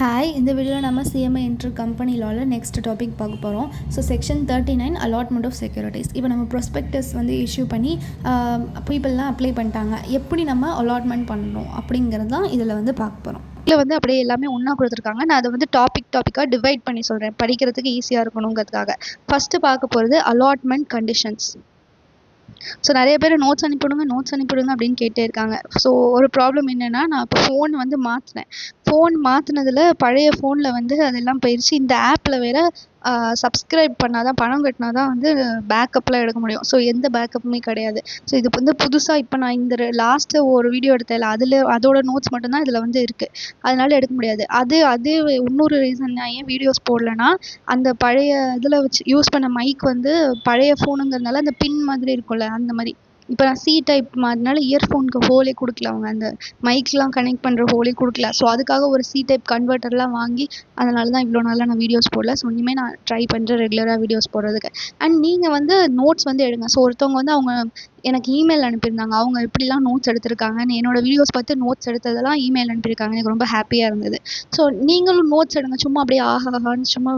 Hi, இந்த வீடியோவில் நம்ம சிஎம்ஐ இன்டர் கம்பெனி லாவில் நெக்ஸ்ட் டாபிக் பார்க்க போகிறோம். So section 39 allotment of securities. இப்போ நம்ம ப்ரொஸ்பெக்டஸ் வந்து இஷ்யூ பண்ணி பீப்புளெலாம் அப்ளை பண்ணிட்டாங்க. எப்படி நம்ம அலாட்மெண்ட் பண்ணணும் அப்படிங்கிறது தான் இதில் வந்து பார்க்க போகிறோம். இதில் வந்து அப்படியே எல்லாமே ஒன்றா கொடுத்துருக்காங்க. நான் அதை வந்து டாப்பிக்காக டிவைட் பண்ணி சொல்கிறேன், படிக்கிறதுக்கு ஈஸியாக இருக்கணுங்கிறதுக்காக. ஃபஸ்ட்டு பார்க்க போகிறது அலாட்மெண்ட் கண்டிஷன்ஸ். ஸோ நிறைய பேர் நோட்ஸ் அனுப்பிவிடுங்க அப்படின்னு கேட்டே இருக்காங்க. ஸோ ஒரு ப்ராப்ளம் என்னென்னா, நான் இப்போ ஃபோன் வந்து மாற்றினேன். ஃபோன் மாற்றினதில் பழைய ஃபோனில் வந்து அதெல்லாம் போயிடுச்சு. இந்த ஆப்பில் வேறு சப்ஸ்கிரைப் பண்ணால் தான், பணம் கட்டினா தான் வந்து பேக்கப்லாம் எடுக்க முடியும். ஸோ எந்த பேக்கப்புமே கிடையாது. ஸோ இது வந்து புதுசாக இப்போ நான் இந்த லாஸ்ட்டு ஒரு வீடியோ எடுத்தேன், அதோட நோட்ஸ் மட்டும்தான் இதில் வந்து இருக்குது. அதனால எடுக்க முடியாது. அது இன்னொரு ரீசன் நான் ஏன் வீடியோஸ் போடலைன்னா, அந்த பழைய இதில் வச்சு யூஸ் பண்ண மைக் வந்து பழைய ஃபோனுங்கிறதுனால அந்த பின் மாதிரி இருக்கும்ல, அந்த மாதிரி. இப்போ நான் சி டைப் மாதிரினால இயர்ஃபோனுக்கு ஹோலே கொடுக்கல, அவங்க அந்த மைக்லாம் கனெக்ட் பண்ணுற ஹோலே கொடுக்கல. ஸோ அதுக்காக ஒரு சி டைப் கன்வெர்ட்டர்லாம் வாங்கி, அதனால தான் இவ்வளோ நாளாக நான் வீடியோஸ் போடல. ஸோ இனிமேல் நான் ட்ரை பண்ணுறேன் ரெகுலராக வீடியோஸ் போடுறதுக்கு. அண்ட் நீங்கள் வந்து நோட்ஸ் வந்து எடுங்க. ஸோ ஒருத்தவங்க வந்து அவங்க எனக்கு இமெயில் அனுப்பியிருந்தாங்க, அவங்க எப்படிலாம் நோட்ஸ் எடுத்திருக்காங்கன்னு. என்னோடய வீடியோஸ் பார்த்து நோட்ஸ் எடுத்ததெல்லாம் இமெயில் அனுப்பியிருக்காங்க. எனக்கு ரொம்ப ஹாப்பியாக இருந்தது. ஸோ நீங்களும் நோட்ஸ் எடுங்க. சும்மா அப்படியே ஆஹான்னு சும்மா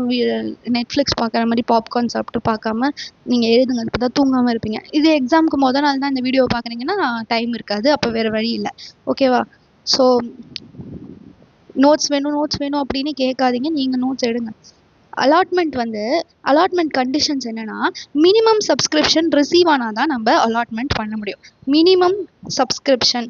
நெட்ஃப்ளிக்ஸ் பார்க்குற மாதிரி பாப்கார்ன் சாப்பிட்டு பார்க்காம நீங்கள் எழுதுங்க. இப்போ தான் தூங்காமல் இருப்பீங்க. இது எக்ஸாமுக்கு முதல் நாள் தான் இந்த வீடியோவை பார்க்குறீங்கன்னா டைம் இருக்காது, அப்போ வேறு வழி இல்லை. ஓகேவா? ஸோ நோட்ஸ் வேணும் அப்படின்னு கேட்காதீங்க, நீங்கள் நோட்ஸ் எடுங்க. அலாட்மெண்ட் கண்டிஷன்ஸ் என்னென்னா, மினிமம் சப்ஸ்கிரிப்ஷன் ரிசீவ் ஆனால் தான் நம்ம அலாட்மெண்ட் பண்ண முடியும். மினிமம் சப்ஸ்கிரிப்ஷன்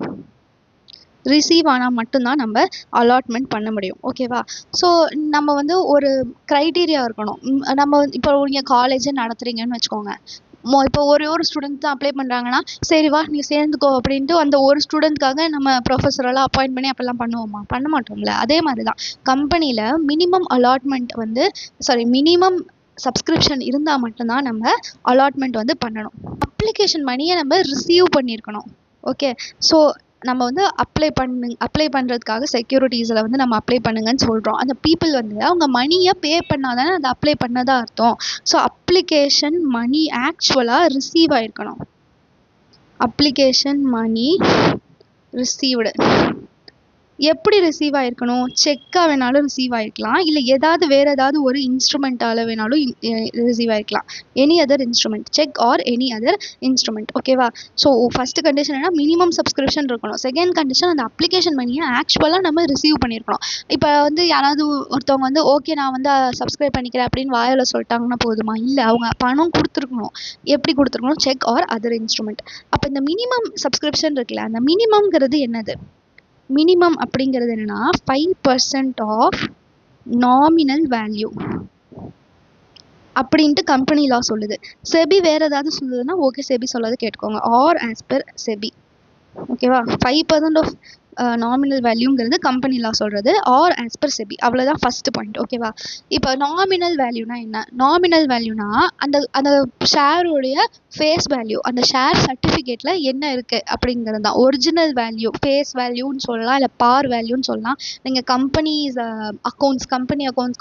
ரிசீவ் ஆனால் மட்டும்தான் நம்ம அலாட்மெண்ட் பண்ண முடியும். ஓகேவா? ஸோ நம்ம வந்து ஒரு க்ரைட்டீரியா இருக்கணும். நம்ம இப்போ நீங்கள் காலேஜே நடத்துகிறீங்கன்னு வச்சுக்கோங்க. இப்போ ஒரு ஸ்டூடெண்ட் தான் அப்ளை பண்ணுறாங்கன்னா, சரி வா நீ சேர்ந்துக்கோ அப்படின்ட்டு அந்த ஒரு ஸ்டூடெண்ட்காக நம்ம ப்ரொஃபஸரெல்லாம் அப்பாயிண்ட் பண்ணி அப்போல்லாம் பண்ணுவோமா? பண்ண மாட்டோம்ல. அதே மாதிரி தான் கம்பெனியில் மினிமம் சப்ஸ்கிரிப்ஷன் இருந்தால் மட்டும்தான் நம்ம அலாட்மெண்ட் வந்து பண்ணணும். அப்ளிகேஷன் மணியை நம்ம ரிசீவ் பண்ணியிருக்கணும். ஓகே. ஸோ நம்ம வந்து அப்ளை பண்ணுறதுக்காக செக்யூரிட்டிஸில் வந்து நம்ம அப்ளை பண்ணுங்கன்னு சொல்கிறோம். அந்த பீப்புள் வந்து அவங்க மணியை பே பண்ணால் தானே அதை அப்ளை பண்ணதாக அர்த்தம். ஸோ அப்ளிகேஷன் மணி ஆக்சுவலாக ரிசீவ் ஆகிருக்கணும். அப்ளிகேஷன் மணி ரிசீவ்டு எப்படி ரிசீவ் ஆகிருக்கணும்? செக்காக வேணாலும் ரிசீவ் ஆகிருக்கலாம், இல்லை வேறு ஏதாவது ஒரு இன்ஸ்ட்ருமெண்ட்டால் வேணாலும் ரிசீவ் ஆகிருக்கலாம். Any other instrument, cheque or any other instrument. ஓகேவா? ஸோ ஃபஸ்ட்டு கண்டிஷன் என்ன? மினிமம் சப்ஸ்கிரிப்ஷன் இருக்கணும். செகண்ட் கண்டிஷன், அந்த அப்ளிகேஷன் மணியை ஆக்சுவலாக நம்ம ரிசீவ் பண்ணியிருக்கணும். இப்போ வந்து யாராவது ஒருத்தவங்க வந்து ஓகே நான் வந்து சப்ஸ்கிரைப் பண்ணிக்கிறேன் அப்படின்னு வாயில் சொல்லிட்டாங்கன்னா போதுமா? இல்லை, அவங்க பணம் கொடுத்துருக்கணும். எப்படி கொடுத்துருக்கணும்? Cheque or other instrument. அப்போ இந்த மினிமம் சப்ஸ்கிரிப்ஷன் இருக்குல்ல, அந்த மினிமம்ங்கிறது என்னது? மினிமம் அப்படிங்கிறது என்னன்னா 5% ஆஃப் நாமினல் வேல்யூ அப்படின்ட்டு கம்பெனி லா சொல்லுது. செபி வேறு ஏதாவது சொல்லுதுன்னா ஓகே, செபி சொல்லாது கேட்டுக்கோங்க. Or as per SEBI. ஓகேவா? 5% ஆஃப் நாமினல் வேல்யூங்கிறது கம்பெனி லா சொல்கிறது. Or as per SEBI. அவ்வளோதான் ஃபஸ்ட்டு பாயிண்ட். ஓகேவா? இப்போ நாமினல் வேல்யூனா என்ன? நாமினல் வேல்யூனா அந்த ஷேருடைய ஃபேஸ் வேல்யூ, அந்த ஷேர் சர்டிஃபிகேட்டில் என்ன இருக்குது அப்படிங்கிறது தான் ஒரிஜினல் வேல்யூ. ஃபேஸ் வேல்யூன்னு சொல்லலாம், இல்லை பார் வேல்யூன்னு சொல்லலாம். நீங்கள் கம்பெனி அக்கௌண்ட்ஸ்,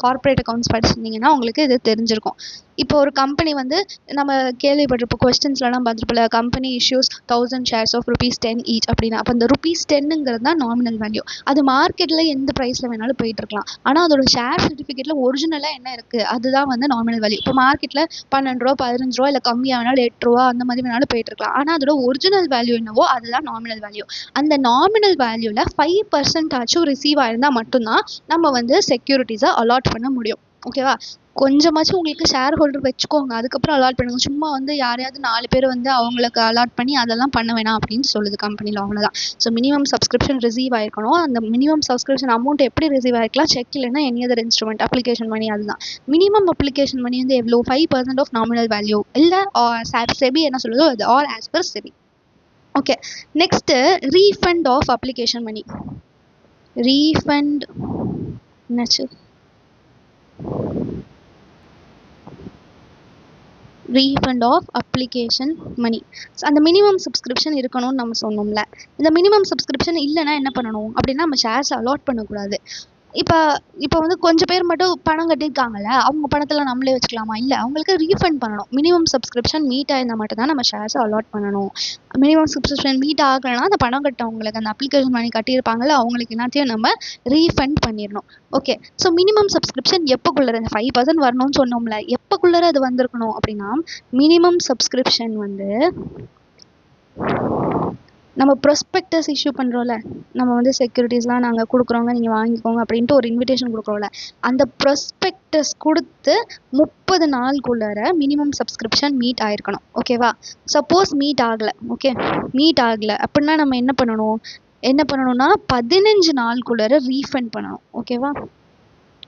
கார்ப்பரேட் அக்கௌண்ட்ஸ் படிச்சிருந்தீங்கன்னா உங்களுக்கு இது தெரிஞ்சிருக்கும். இப்போ ஒரு கம்பெனி வந்து நம்ம கேள்விப்பட்டிருப்போம், கொஸ்டின்ஸ்லாம் பார்த்துருப்போம்ல, company issues 1000 shares of ₹10 each அப்படின்னா, அப்போ அந்த ₹10ங்கிறது தான் நாமினல் வேல்யூ. அது மார்க்கெட்டில் எந்த ப்ரைஸில் வேணாலும் போயிட்டு இருக்கலாம். ஆனால் அதோட ஷேர் சர்டிஃபிகேட்டில் ஒரிஜினலாக என்ன இருக்குது அதுதான் வந்து நாமினல் வேல்யூ. இப்போ மார்க்கெட்டில் ₹12, ₹15 இல்லை கம்மியாக வேணாலும் ₹8 அந்த மாதிரி வேணாலும் போயிட்டு இருக்கலாம். ஆனால் அதோட ஒரிஜினல் வேல்யூ என்னவோ அதுதான் நாமினல் வேல்யூ. அந்த நாமினல் வேல்யூவில் 5% ஆச்சும் ரிசீவ் ஆயிருந்தால் மட்டும்தான் நம்ம வந்து செக்யூரிட்டிஸை அலாட் பண்ண முடியும். ஓகேவா? கொஞ்சமாச்சும் உங்களுக்கு ஷேர் ஹோல்டர் வச்சுக்கோங்க, அதுக்கப்புறம் அலாட் பண்ணுங்கள். சும்மா வந்து யாரையாவது 4 பேர் வந்து அவங்களுக்கு அலாட் பண்ணி அதெல்லாம் பண்ண வேணாம் அப்படின்னு சொல்லுது கம்பெனியில். அவ்வளோதான். ஸோ மினிமம் சப்ஸ்கிரிப்ஷன் ரிசீவ் ஆகிருக்கணும். அந்த மினிமம் சப்ஸ்கிரிப்ஷன் அமௌண்ட் எப்படி ரிசீவ் ஆகிருக்கலாம்? செக் இல்லைன்னா any other instrument, application money. அதுதான் மினிமம் அப்ளிகேஷன் மணி வந்து எவ்வளோ? 5% ஆஃப் நாமினல் வேல்யூ. இல்லை செபி என்ன சொல்லுதோ அது, or as per SEBI. Okay. Next refund of application money. Refund என்னாச்சு? Refund of application money. அந்த மினிமம் சப்ஸ்கிரிப்ஷன் இருக்கணும்னு நம்ம சொன்னோம்ல. இந்த மினிமம் சப்ஸ்கிரிப்ஷன் இல்லைன்னா என்ன பண்ணணும் அப்படின்னா, நம்ம ஷேர்ஸ் அலாட் பண்ணக்கூடாது. இப்போ வந்து கொஞ்சம் பேர் மட்டும் பணம் கட்டியிருக்காங்கல்ல, அவங்க பணத்தில் நம்மளே வச்சுக்கலாமா? இல்லை, அவங்களுக்கு ரீஃபண்ட் பண்ணணும். மினிமம் சப்ஸ்கிரிப்ஷன் மீட் ஆயிருந்தால் மட்டும்தான் நம்ம ஷேர்ஸை அலாட் பண்ணணும். மினிமம் சப்ஸ்கிரிப்ஷன் மீட் ஆகலைன்னா அந்த பணம் கட்டவங்களுக்கு, அந்த அப்ளிகேஷன் மணி கட்டியிருப்பாங்கல்ல, அவங்களுக்கு எல்லாத்தையும் நம்ம ரீஃபண்ட் பண்ணிடணும். ஓகே, ஸோ மினிமம் சப்ஸ்கிரிப்ஷன் எப்போக்குள்ளே இந்த 5% வரணும்னு சொன்னோம்ல, எப்போக்குள்ளே அது வந்திருக்கணும் அப்படின்னா, மினிமம் சப்ஸ்கிரிப்ஷன் வந்து நம்ம ப்ரொஸ்பெக்டஸ் இஷ்யூ பண்ணுறோம்ல, நம்ம வந்து செக்யூரிட்டிஸ்லாம் நாங்கள் கொடுக்குறோங்க, நீங்கள் வாங்கிக்கோங்க அப்படின்ட்டு ஒரு இன்விடேஷன் கொடுக்குறோம்ல, அந்த ப்ரொஸ்பெக்டஸ் கொடுத்து 30 நாளுக்குள்ளார மினிமம் சப்ஸ்கிரிப்ஷன் மீட் ஆயிருக்கணும். ஓகேவா? சப்போஸ் மீட் ஆகலை, ஓகே, மீட் ஆகலை அப்படின்னா நம்ம என்ன பண்ணணும்னா 15 நாளுக்குள்ளார ரீஃபண்ட் பண்ணணும். ஓகேவா?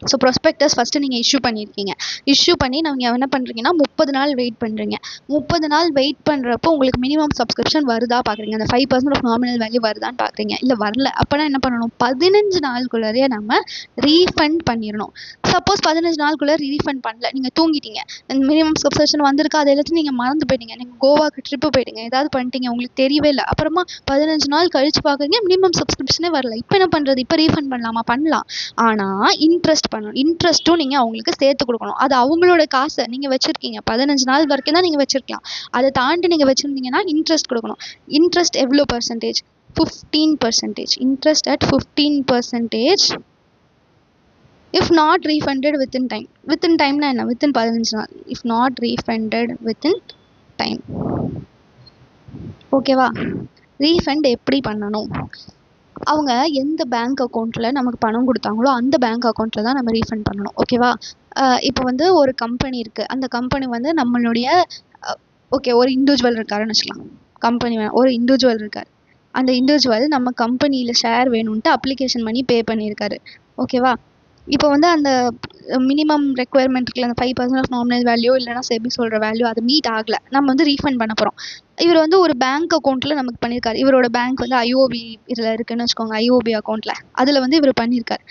ஸோ ப்ரொஸ்பெக்டஸ் ஃபஸ்ட்டு நீங்கள் இஷ்யூ பண்ணியிருக்கீங்க. இஷ்யூ பண்ணி நீங்கள் என்ன பண்ணுறீங்கன்னா 30 நாள் வெயிட் பண்ணுறீங்க. 30 நாள் வெயிட் பண்ணுறப்போ உங்களுக்கு மினிமம் சப்ஸ்கிரிப்ஷன் வருதா பார்க்குறீங்க, அந்த 5% ஆஃப் நாமினல் வேல்யூ வருதான்னு பார்க்குறீங்க. இல்லை வரல அப்படின்னா என்ன பண்ணணும், 15 நாளுக்குள்ளேயே நம்ம ரீஃபண்ட் பண்ணிடணும். சப்போஸ் 15 நாளுக்குள்ளே ரீஃபண்ட் பண்ணல, நீங்கள் தூங்கிட்டீங்க, மினிமம் சப்ஸ்கிரிப்ஷன் வந்திருக்கா, அதை எல்லாத்தையும் நீங்கள் மறந்து போயிட்டீங்க, நீங்கள் கோவாக்கு ட்ரிப்பு போயிட்டீங்க, ஏதாவது பண்ணிட்டீங்க, உங்களுக்கு தெரியவே இல்லை, அப்புறமா 15 நாள் கழிச்சு பார்க்குறீங்க மினிமம் சப்ஸ்கிரிப்ஷனே வரல. இப்போ என்ன பண்ணுறது? இப்போ ரீஃபண்ட் பண்ணலாமா? பண்ணலாம். ஆனால் இன்ட்ரெஸ்ட் பண்ணணும். இன்ட்ரெஸ்ட்டும் நீங்கள் அவங்களுக்கு சேர்த்து கொடுக்கணும். அது அவங்களோட காசை நீங்கள் வச்சுருக்கீங்க, 15 நாள் வரைக்கும் தான் நீங்கள் வச்சுருக்கலாம். அதை தாண்டி நீங்கள் வச்சுருந்தீங்கன்னா இன்ட்ரெஸ்ட் கொடுக்கணும். இன்ட்ரெஸ்ட் எவ்வளோ percentage? 15%. Interest at 15% if not refunded within time. within timeனா என்ன? within 15 நாள். if not refunded within time. ஓகேவா? ரீஃபண்ட் எப்படி பண்ணணும்? அவங்க எந்த பேங்க் அக்கௌண்ட்டில் நமக்கு பணம் கொடுத்தாங்களோ அந்த பேங்க் அக்கௌண்ட்டில் தான் நம்ம ரீஃபண்ட் பண்ணணும். ஓகேவா? இப்போ வந்து ஒரு கம்பெனி இருக்குது, அந்த கம்பெனி வந்து நம்மளுடைய ஓகே ஒரு இண்டிவிஜுவல் இருக்காருன்னு வச்சுக்கலாம். கம்பெனி ஒரு இண்டிவிஜுவல் இருக்கார். அந்த இண்டிவிஜுவல் நம்ம கம்பெனியில் ஷேர் வேணும்ன்ட்டு அப்ளிகேஷன் பண்ணி பே பண்ணியிருக்காரு. ஓகேவா? இப்போ வந்து அந்த மினிமம் ரெக்குயர்மெண்ட் இருக்குல்ல, அந்த 5% ஆஃப் நாமினல் வேல்யூ இல்லைனா செபி சொல்கிற வேல்யூ அது மீட் ஆகலை, நம்ம வந்து ரீஃபண்ட் பண்ண போகிறோம். இவர் வந்து ஒரு பேங்க் அக்கௌண்ட்டில் நமக்கு பண்ணியிருக்காரு. இவரோட பேங்க் வந்து ஐஓபி இதில் இருக்குதுன்னு வச்சுக்கோங்க, ஐஓபி அக்கௌண்ட்டில் அதில் வந்து இவர் பண்ணியிருக்காரு.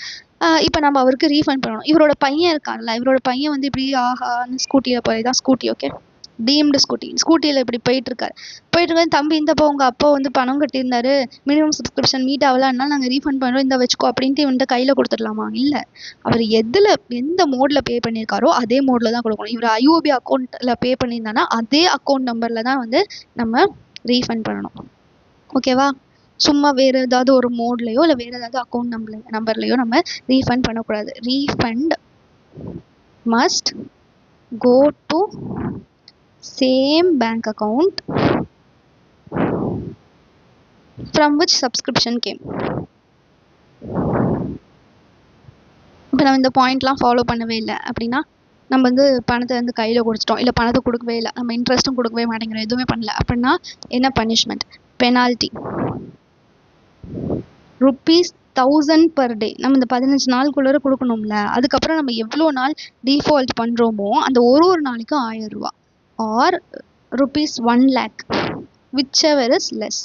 இப்போ நம்ம அவருக்கு ரீஃபண்ட் பண்ணணும். இவரோட பையன் இருக்கான்ல, இவரோட பையன் வந்து இப்படி ஆஹான்னு ஸ்கூட்டியில் போய் தான், ஸ்கூட்டி ஓகே டீம்டு ஸ்கூட்டியில் இப்படி போயிட்டுருக்காரு. தம்பி இந்தப்போ உங்கள் அப்பா வந்து பணம் கட்டியிருந்தாரு, மினிமம் சப்ஸ்கிரிப்ஷன் மீட் ஆகலான்னா நாங்கள் ரீஃபண்ட் பண்ணுறோம், இந்த வச்சுக்கோ அப்படின்ட்டு இவன்ட்ட கையில் கொடுத்துடலாமா? இல்லை, அவர் எந்த மோடில் பே பண்ணியிருக்காரோ அதே மோடில் தான் கொடுக்கணும். இவர் ஐஓபி அக்கௌண்ட்டில் பே பண்ணியிருந்தானா அதே அக்கௌண்ட் நம்பரில் தான் வந்து நம்ம ரீஃபண்ட் பண்ணணும். ஓகேவா? சும்மா வேறு ஏதாவது ஒரு மோட்லேயோ இல்லை வேறு ஏதாவது அக்கௌண்ட் நம்பர்லேயோ நம்ம ரீஃபண்ட் பண்ணக்கூடாது. Refund must go to same bank account from which subscription came. இப்போ நம்ம இந்த பாயிண்ட்லாம் ஃபாலோ பண்ணவே இல்லை அப்படின்னா நம்ம வந்து பணத்தை வந்து கையில் கொடுத்துட்டோம், இல்லை பணத்தை கொடுக்கவே இல்லை, நம்ம இன்ட்ரெஸ்ட்டும் கொடுக்கவே மாட்டேங்கிறோம், எதுவுமே பண்ணல அப்படின்னா என்ன பனிஷ்மெண்ட்? Penalty ₹1000 per day. நம்ம இந்த 15 நாளுக்குள்ளே கொடுக்கணும்ல, அதுக்கப்புறம் நம்ம எவ்வளோ நாள் டிஃபால்ட் பண்ணுறோமோ அந்த ஒரு நாளைக்கும் ₹1000 or ₹1 lakh, whichever is less.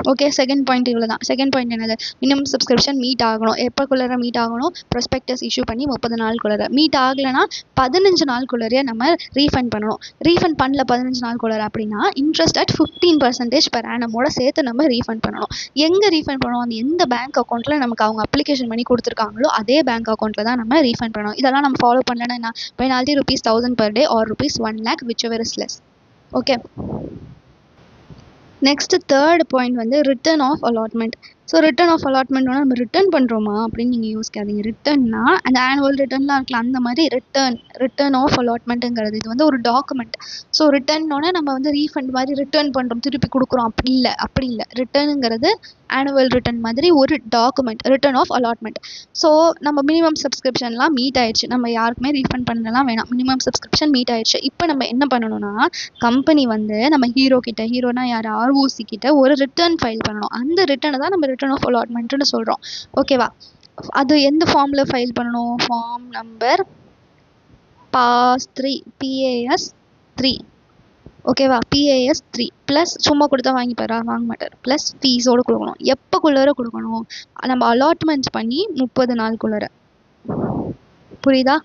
Okay, second point இவ்வளோ தான். செகண்ட் பாயிண்ட் என்னது? மினிமம் சப்ஸ்கிரிப்ஷன் மீட் ஆகணும். எப்போக்குள்ளே மீட் ஆகணும்? ப்ரொஸ்பெக்டஸ் இஷ்யூ பண்ணி 30 நாளுக்குள்ளே. மீட் ஆகலைன்னா 15 நாளுக்குள்ளே நம்ம ரீஃபண்ட் பண்ணணும். ரீஃபண்ட் பண்ணல 15 நாளுக்குள்ளே அப்படின்னா இன்ட்ரெஸ்ட் அட் 15% per annum சேர்த்து நம்ம ரீஃபண்ட் பண்ணணும். எங்கே ரீஃபண்ட் பண்ணணும்? அந்த எந்த பேங்க் அக்கௌண்ட்டில் நமக்கு அவங்க அப்ளிகேஷன் பண்ணி கொடுத்துருக்காங்களோ அதே பேங்க் அக்கௌண்ட்டில் தான் நம்ம ரீஃபண்ட் பண்ணணும். இதெல்லாம் நம்ம ஃபாலோ பண்ணலன்னா என்ன? Penalty ₹1000 per day or ₹1 lakh, whichever is less. Okay, next third point வந்து return of allotment. So return of allotment வந்து நம்ம ரிட்டர்ன் பண்ணுறோமா அப்படின்னு நீங்கள் யோசிக்காதீங்க. ரிட்டர்ன்னா அந்த ஆனுவல் ரிட்டர்ன்லாம் இருக்கலாம், அந்த மாதிரி ரிட்டர்ன் ஆஃப் அலாட்மெண்ட்டுங்கிறது இது வந்து ஒரு டாக்குமெண்ட். ஸோ ரிட்டர்னோட நம்ம வந்து ரீஃபண்ட் மாதிரி ரிட்டர்ன் பண்ணுறோம், திருப்பி கொடுக்குறோம், அப்படி இல்லை. ரிட்டர்னுங்கிறது ஆனுவல் ரிட்டர்ன் மாதிரி ஒரு document, return of allotment. So நம்ம மினிமம் சப்ஸ்கிரிப்ஷன்லாம் மீட் ஆயிடுச்சு, நம்ம யாருக்குமே ரீஃபண்ட் பண்ணலாம் வேணாம், மினிமம் சப்ஸ்கிரிப்ஷன் மீட் ஆயிடுச்சு. இப்போ நம்ம என்ன பண்ணணும்னா, கம்பெனி வந்து நம்ம ஹீரோனா யார், ஆர்ஓசி கிட்ட ஒரு ரிட்டர்ன் ஃபைல் பண்ணணும். அந்த ரிட்டர்னை தான் நம்ம ரிட்டர்ன் ஆஃப் அலாட்மெண்ட்னு சொல்கிறோம். ஓகேவா? அது எந்த ஃபார்மில் ஃபைல் பண்ணணும்? ஃபார்ம் நம்பர் PAS3 ஓகேவா? PAS3 ப்ளஸ் சும்மா கொடுத்தா வாங்கிப்பாரா? வாங்க மாட்டார். ப்ளஸ் ஃபீஸோடு கொடுக்கணும். எப்போக்குள்ளே கொடுக்கணும்? நம்ம அலாட்மெண்ட் பண்ணி 30 நாளுக்குள்ளே. புரியுதா?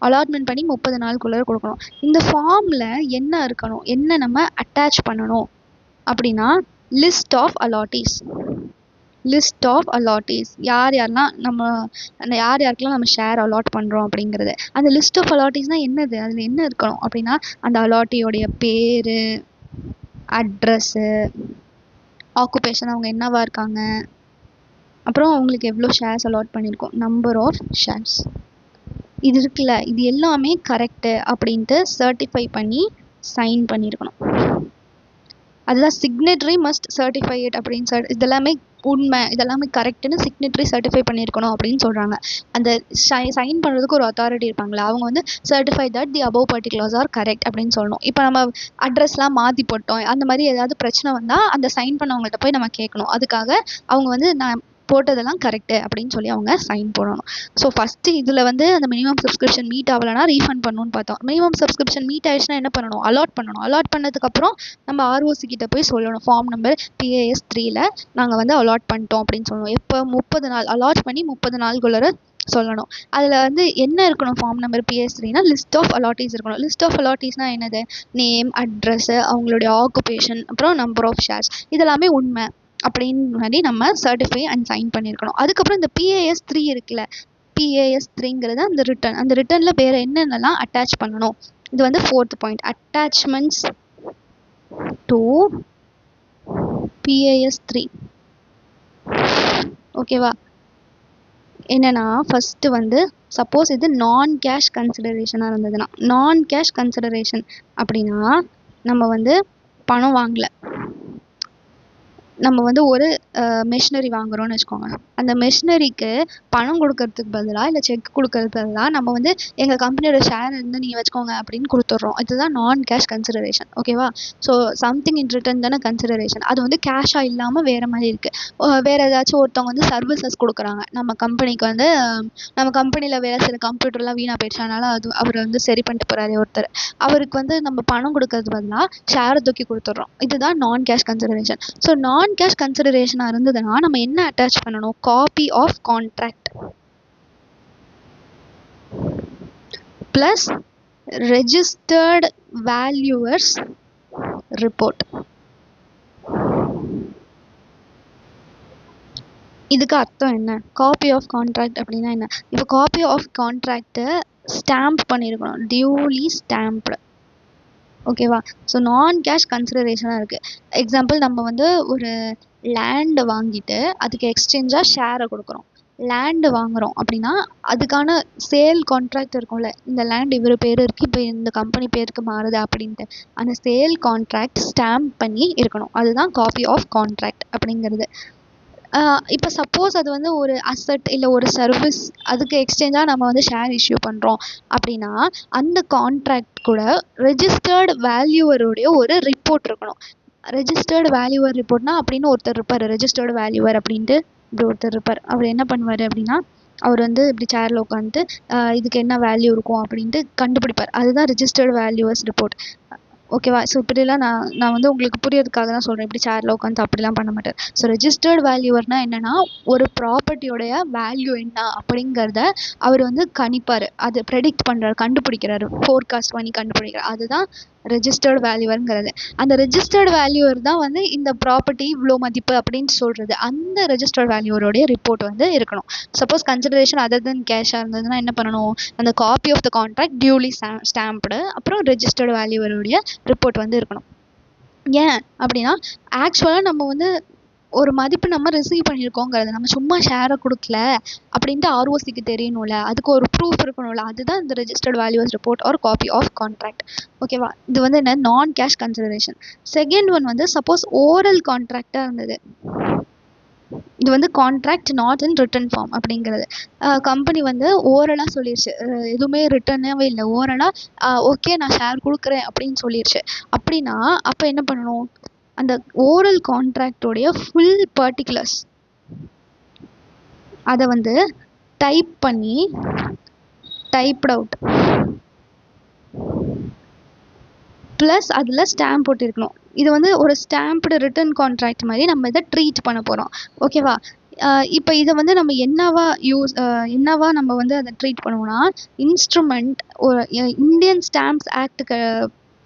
அலாட்மெண்ட் பண்ணி 30 நாளுக்குள்ளே கொடுக்கணும். இந்த ஃபார்மில் என்ன இருக்கணும், என்ன நம்ம அட்டாச் பண்ணணும் அப்படின்னா லிஸ்ட் ஆஃப் அலாட்டீஸ். லிஸ்ட் ஆஃப் அலாட்டீஸ், யார் யாரெல்லாம் யாருக்கெல்லாம் நம்ம ஷேர் அலாட் பண்ணுறோம் அப்படிங்கிறது. அந்த லிஸ்ட் ஆஃப் அலாட்டீஸ்னால் என்னது, அதில் என்ன இருக்கணும் அப்படின்னா அந்த அலாட்டியோடைய பேர், அட்ரஸ்ஸு, ஆக்குபேஷன், அவங்க என்னவா இருக்காங்க, அப்புறம் அவங்களுக்கு எவ்வளோ ஷேர்ஸ் அலாட் பண்ணியிருக்கோம், நம்பர் ஆஃப் ஷேர்ஸ், இது இருக்குல்ல, இது எல்லாமே கரெக்டு அப்படின்ட்டு சர்டிஃபை பண்ணி சைன் பண்ணியிருக்கணும். அதுதான் சிக்னேட்டரி மஸ்ட் சர்டிஃபை இட் அப்படின்னு இதெல்லாமே உண்மை, இதெல்லாமே கரெக்டுன்னு சிக்னேட்டரி சர்டிஃபை பண்ணியிருக்கணும் அப்படின்னு சொல்கிறாங்க. அந்த சைன் பண்ணுறதுக்கு ஒரு அத்தாரிட்டி இருப்பாங்களா, அவங்க வந்து certify that the above particulars are correct அப்படின்னு சொல்லணும். இப்போ நம்ம அட்ரஸ்லாம் மாற்றி போட்டோம், அந்த மாதிரி ஏதாவது பிரச்சனை வந்தால் அந்த சைன் பண்ணவங்கள்ட்ட போய் நம்ம கேட்கணும். அதுக்காக அவங்க வந்து நான் போட்டதெல்லாம் கரெக்டு அப்படின்னு சொல்லி அவங்க சைன் போடணும். ஸோ ஃபஸ்ட்டு இதில் வந்து அந்த மினிமம் சப்ஸ்கிரிப்ஷன் மீட் ஆகலைன்னா ரீஃபண்ட் பண்ணணும்னு பார்த்தோம். மினிமம் சப்ஸ்கிரிப்ஷன் மீட் ஆயிடுச்சுன்னா என்ன பண்ணணும், அலாட் பண்ணணும். அலாட் பண்ணதுக்கப்புறம் நம்ம ஆர்ஓசி கிட்ட போய் சொல்லணும், ஃபார்ம் நம்பர் PAS 3ல் நாங்கள் வந்து அலாட் பண்ணிட்டோம் அப்படின்னு சொல்லணும். எப்போ 30 நாள் அலாட் பண்ணி 30 நாளுக்குள்ளே சொல்லணும். அதில் வந்து என்ன இருக்கணும், ஃபார்ம் நம்பர் PAS 3னா லிஸ்ட் ஆஃப் அலாட்டீஸ் இருக்கணும். லிஸ்ட் ஆஃப் அலாட்டீஸ்னால் என்னது, நேம், அட்ரஸ்ஸு, அவங்களுடைய ஆக்குபேஷன், அப்புறம் நம்பர் ஆஃப் ஷேர்ஸ், இதெல்லாமே உண்மை அப்படின்னு மாதிரி நம்ம சர்டிஃபை அண்ட் சைன் பண்ணியிருக்கணும். அதுக்கப்புறம் இந்த PAS 3 இருக்குல்ல, PAS 3ங்கிறது அந்த ரிட்டர்ன், அந்த ரிட்டர்னில் வேறு என்னென்னலாம் அட்டாச் பண்ணணும். இது வந்து 4th point, attachments to PAS 3. ஓகேவா, என்னென்னா ஃபஸ்ட்டு வந்து சப்போஸ் இது நான் கேஷ் கன்சிடரேஷனாக இருந்ததுன்னா, நான் கேஷ் கன்சிடரேஷன் அப்படின்னா நம்ம வந்து பணம் வாங்கலை, நம்ம வந்து ஒரு மெஷினரி வாங்குகிறோன்னு வச்சுக்கோங்க. அந்த மெஷினரிக்கு பணம் கொடுக்கறதுக்கு பதிலாக இல்லை செக் கொடுக்கறதுக்கு பதிலாக நம்ம வந்து எங்கள் கம்பெனியோட ஷேர் இருந்து நீங்கள் வச்சுக்கோங்க அப்படின்னு கொடுத்துட்றோம். இதுதான் நான் கேஷ் கன்சிடரேஷன். ஓகேவா, ஸோ சம்திங் இன் ரிட்டர்ன் தானே கன்சிடரேஷன். அது வந்து கேஷாக இல்லாமல் வேறு மாதிரி இருக்குது. வேறு ஏதாச்சும் ஒருத்தவங்க வந்து சர்வீசஸ் கொடுக்குறாங்க நம்ம கம்பெனிக்கு, வந்து நம்ம கம்பெனியில் வேறு சில கம்ப்யூட்டர்லாம் வீணாக போயிடுச்சு, அதனால் அவர் வந்து சரி பண்ணிட்டு போகிறாரு ஒருத்தர், அவருக்கு வந்து நம்ம பணம் கொடுக்கறது பதிலாக ஷேரை தூக்கி கொடுத்துட்றோம். இதுதான் non cash consideration. So non cash கன்சிடரேஷனாக இருந்ததுன்னா நம்ம என்ன அட்டாச் பண்ணணும், copy of contract plus registered valuers report. இதுக்கு அர்த்தம் என்ன, காப்பி ஆஃப் கான்ட்ராக்ட் அப்படின்னா என்ன, இப்போ காப்பி ஆஃப் கான்ட்ராக்டை ஸ்டாம்ப் பண்ணியிருக்கணும், டியூலி ஸ்டாம்ப்டு. ஓகேவா, ஸோ நான் கேஷ் கன்சிடரேஷனாக இருக்குது. எக்ஸாம்பிள், நம்ம வந்து ஒரு லேண்டு வாங்கிட்டு அதுக்கு எக்ஸ்சேஞ்சாக ஷேரை கொடுக்குறோம். லேண்டு வாங்குகிறோம் அப்படின்னா அதுக்கான சேல் கான்ட்ராக்ட் இருக்கும்ல, இந்த லேண்ட் இவர் பேர் இருக்குது, இப்போ இந்த கம்பெனி பேருக்கு மாறுது அப்படின்ட்டு அந்த சேல் கான்ட்ராக்ட் ஸ்டாம்ப் பண்ணி இருக்கணும். அதுதான் காப்பி ஆஃப் கான்ட்ராக்ட் அப்படிங்கிறது. இப்போ சப்போஸ் அது வந்து ஒரு அசட் இல்லை ஒரு சர்வீஸ், அதுக்கு எக்ஸ்சேஞ்சாக நம்ம வந்து ஷேர் இஷ்யூ பண்ணுறோம் அப்படின்னா அந்த கான்ட்ராக்ட் கூட ரெஜிஸ்டர்டு வேல்யூவருடைய ஒரு ரிப்போர்ட் இருக்கணும். ரெஜிஸ்டர்டு வேல்யூவர் ரிப்போர்ட்னா அப்படின்னு ஒருத்தர் இருப்பார், ரெஜிஸ்டர்டு வேல்யூவர் அப்படின்ட்டு இப்படி ஒருத்தர் இருப்பார். அவர் என்ன பண்ணுவார் அப்படின்னா அவர் வந்து இப்படி சேரில் உட்காந்துட்டு இதுக்கு என்ன வேல்யூ இருக்கும் அப்படின்ட்டு கண்டுபிடிப்பார். அதுதான் ரெஜிஸ்டர்டு வேல்யூவர்ஸ் ரிப்போர்ட். ஓகேவா, ஸோ இப்படிலாம் நான் வந்து உங்களுக்கு புரியறதுக்காக தான் சொல்கிறேன், இப்படி சேரில் உட்காந்து அப்படிலாம் பண்ண மாட்டார். ஸோ ரெஜிஸ்டர்டு வேல்யூவர்னால் என்னென்னா ஒரு ப்ராப்பர்ட்டியோடைய வேல்யூ என்ன அப்படிங்கிறத அவர் வந்து கணிப்பார், அது ப்ரெடிக்ட் பண்ணுறாரு, கண்டுபிடிக்கிறாரு, ஃபோர்காஸ்ட் பண்ணி கண்டுபிடிக்கிறார். அதுதான் ரெஜிஸ்டர்டு வேல்யூவருங்கிறது. அந்த ரெஜிஸ்டர்டு வேல்யூவர் தான் வந்து இந்த ப்ராப்பர்ட்டி இவ்வளோ மதிப்பு அப்படின்னு சொல்கிறது. அந்த ரெஜிஸ்டர்டு வேல்யூவருடைய ரிப்போர்ட் வந்து இருக்கணும். சப்போஸ் கன்சிடரேஷன் அதர் தென் கேஷாக இருந்ததுன்னா என்ன பண்ணணும், அந்த copy of the contract duly stamped அப்புறம் ரெஜிஸ்டர்டு வேல்யூவருடைய ரிப்போர்ட் வந்து இருக்கணும். ஏன் அப்படின்னா ஆக்சுவலாக நம்ம வந்து ஒரு மதிப்பு நம்ம ரிசீவ் பண்ணியிருக்கோங்கிறது, நம்ம சும்மா ஷேரை கொடுக்கல அப்படின்ட்டு ஆர்ஓசிக்கு தெரியணும்ல, அதுக்கு ஒரு ப்ரூஃப் இருக்கணும்ல, அதுதான் இந்த registered values report or copy of contract. ஓகேவா, இது வந்து என்ன, நான் கேஷ் கன்சிடரேஷன். செகண்ட் ஒன் வந்து சப்போஸ் ஓரல் கான்ட்ராக்டாக இருந்தது, இது வந்து contract not in written form அப்படிங்கிறது. கம்பெனி வந்து ஓரலாக சொல்லிடுச்சு, எதுவுமே ரிட்டனாகவே இல்லை, ஓரலாக ஓகே நான் ஷேர் கொடுக்குறேன் அப்படின்னு சொல்லிடுச்சு. அப்படின்னா அப்போ என்ன பண்ணணும், அந்த ஓரல் கான்ட்ராக்டோடைய ஃபுல் பர்டிகுலர்ஸ் அதை வந்து டைப் பண்ணி டைப்ட் அவுட் ப்ளஸ் அதில் ஸ்டாம்ப் போட்டிருக்கணும். இது வந்து ஒரு ஸ்டாம்ப்டு ரிட்டன் கான்ட்ராக்ட் மாதிரி நம்ம இதை ட்ரீட் பண்ண போகிறோம். ஓகேவா, இப்போ இதை வந்து நம்ம என்னவா நம்ம வந்து அதை ட்ரீட் பண்ணுவோம்னா இன்ஸ்ட்ருமெண்ட், ஒரு இந்தியன் ஸ்டாம்ப்ஸ் ஆக்டுக்கு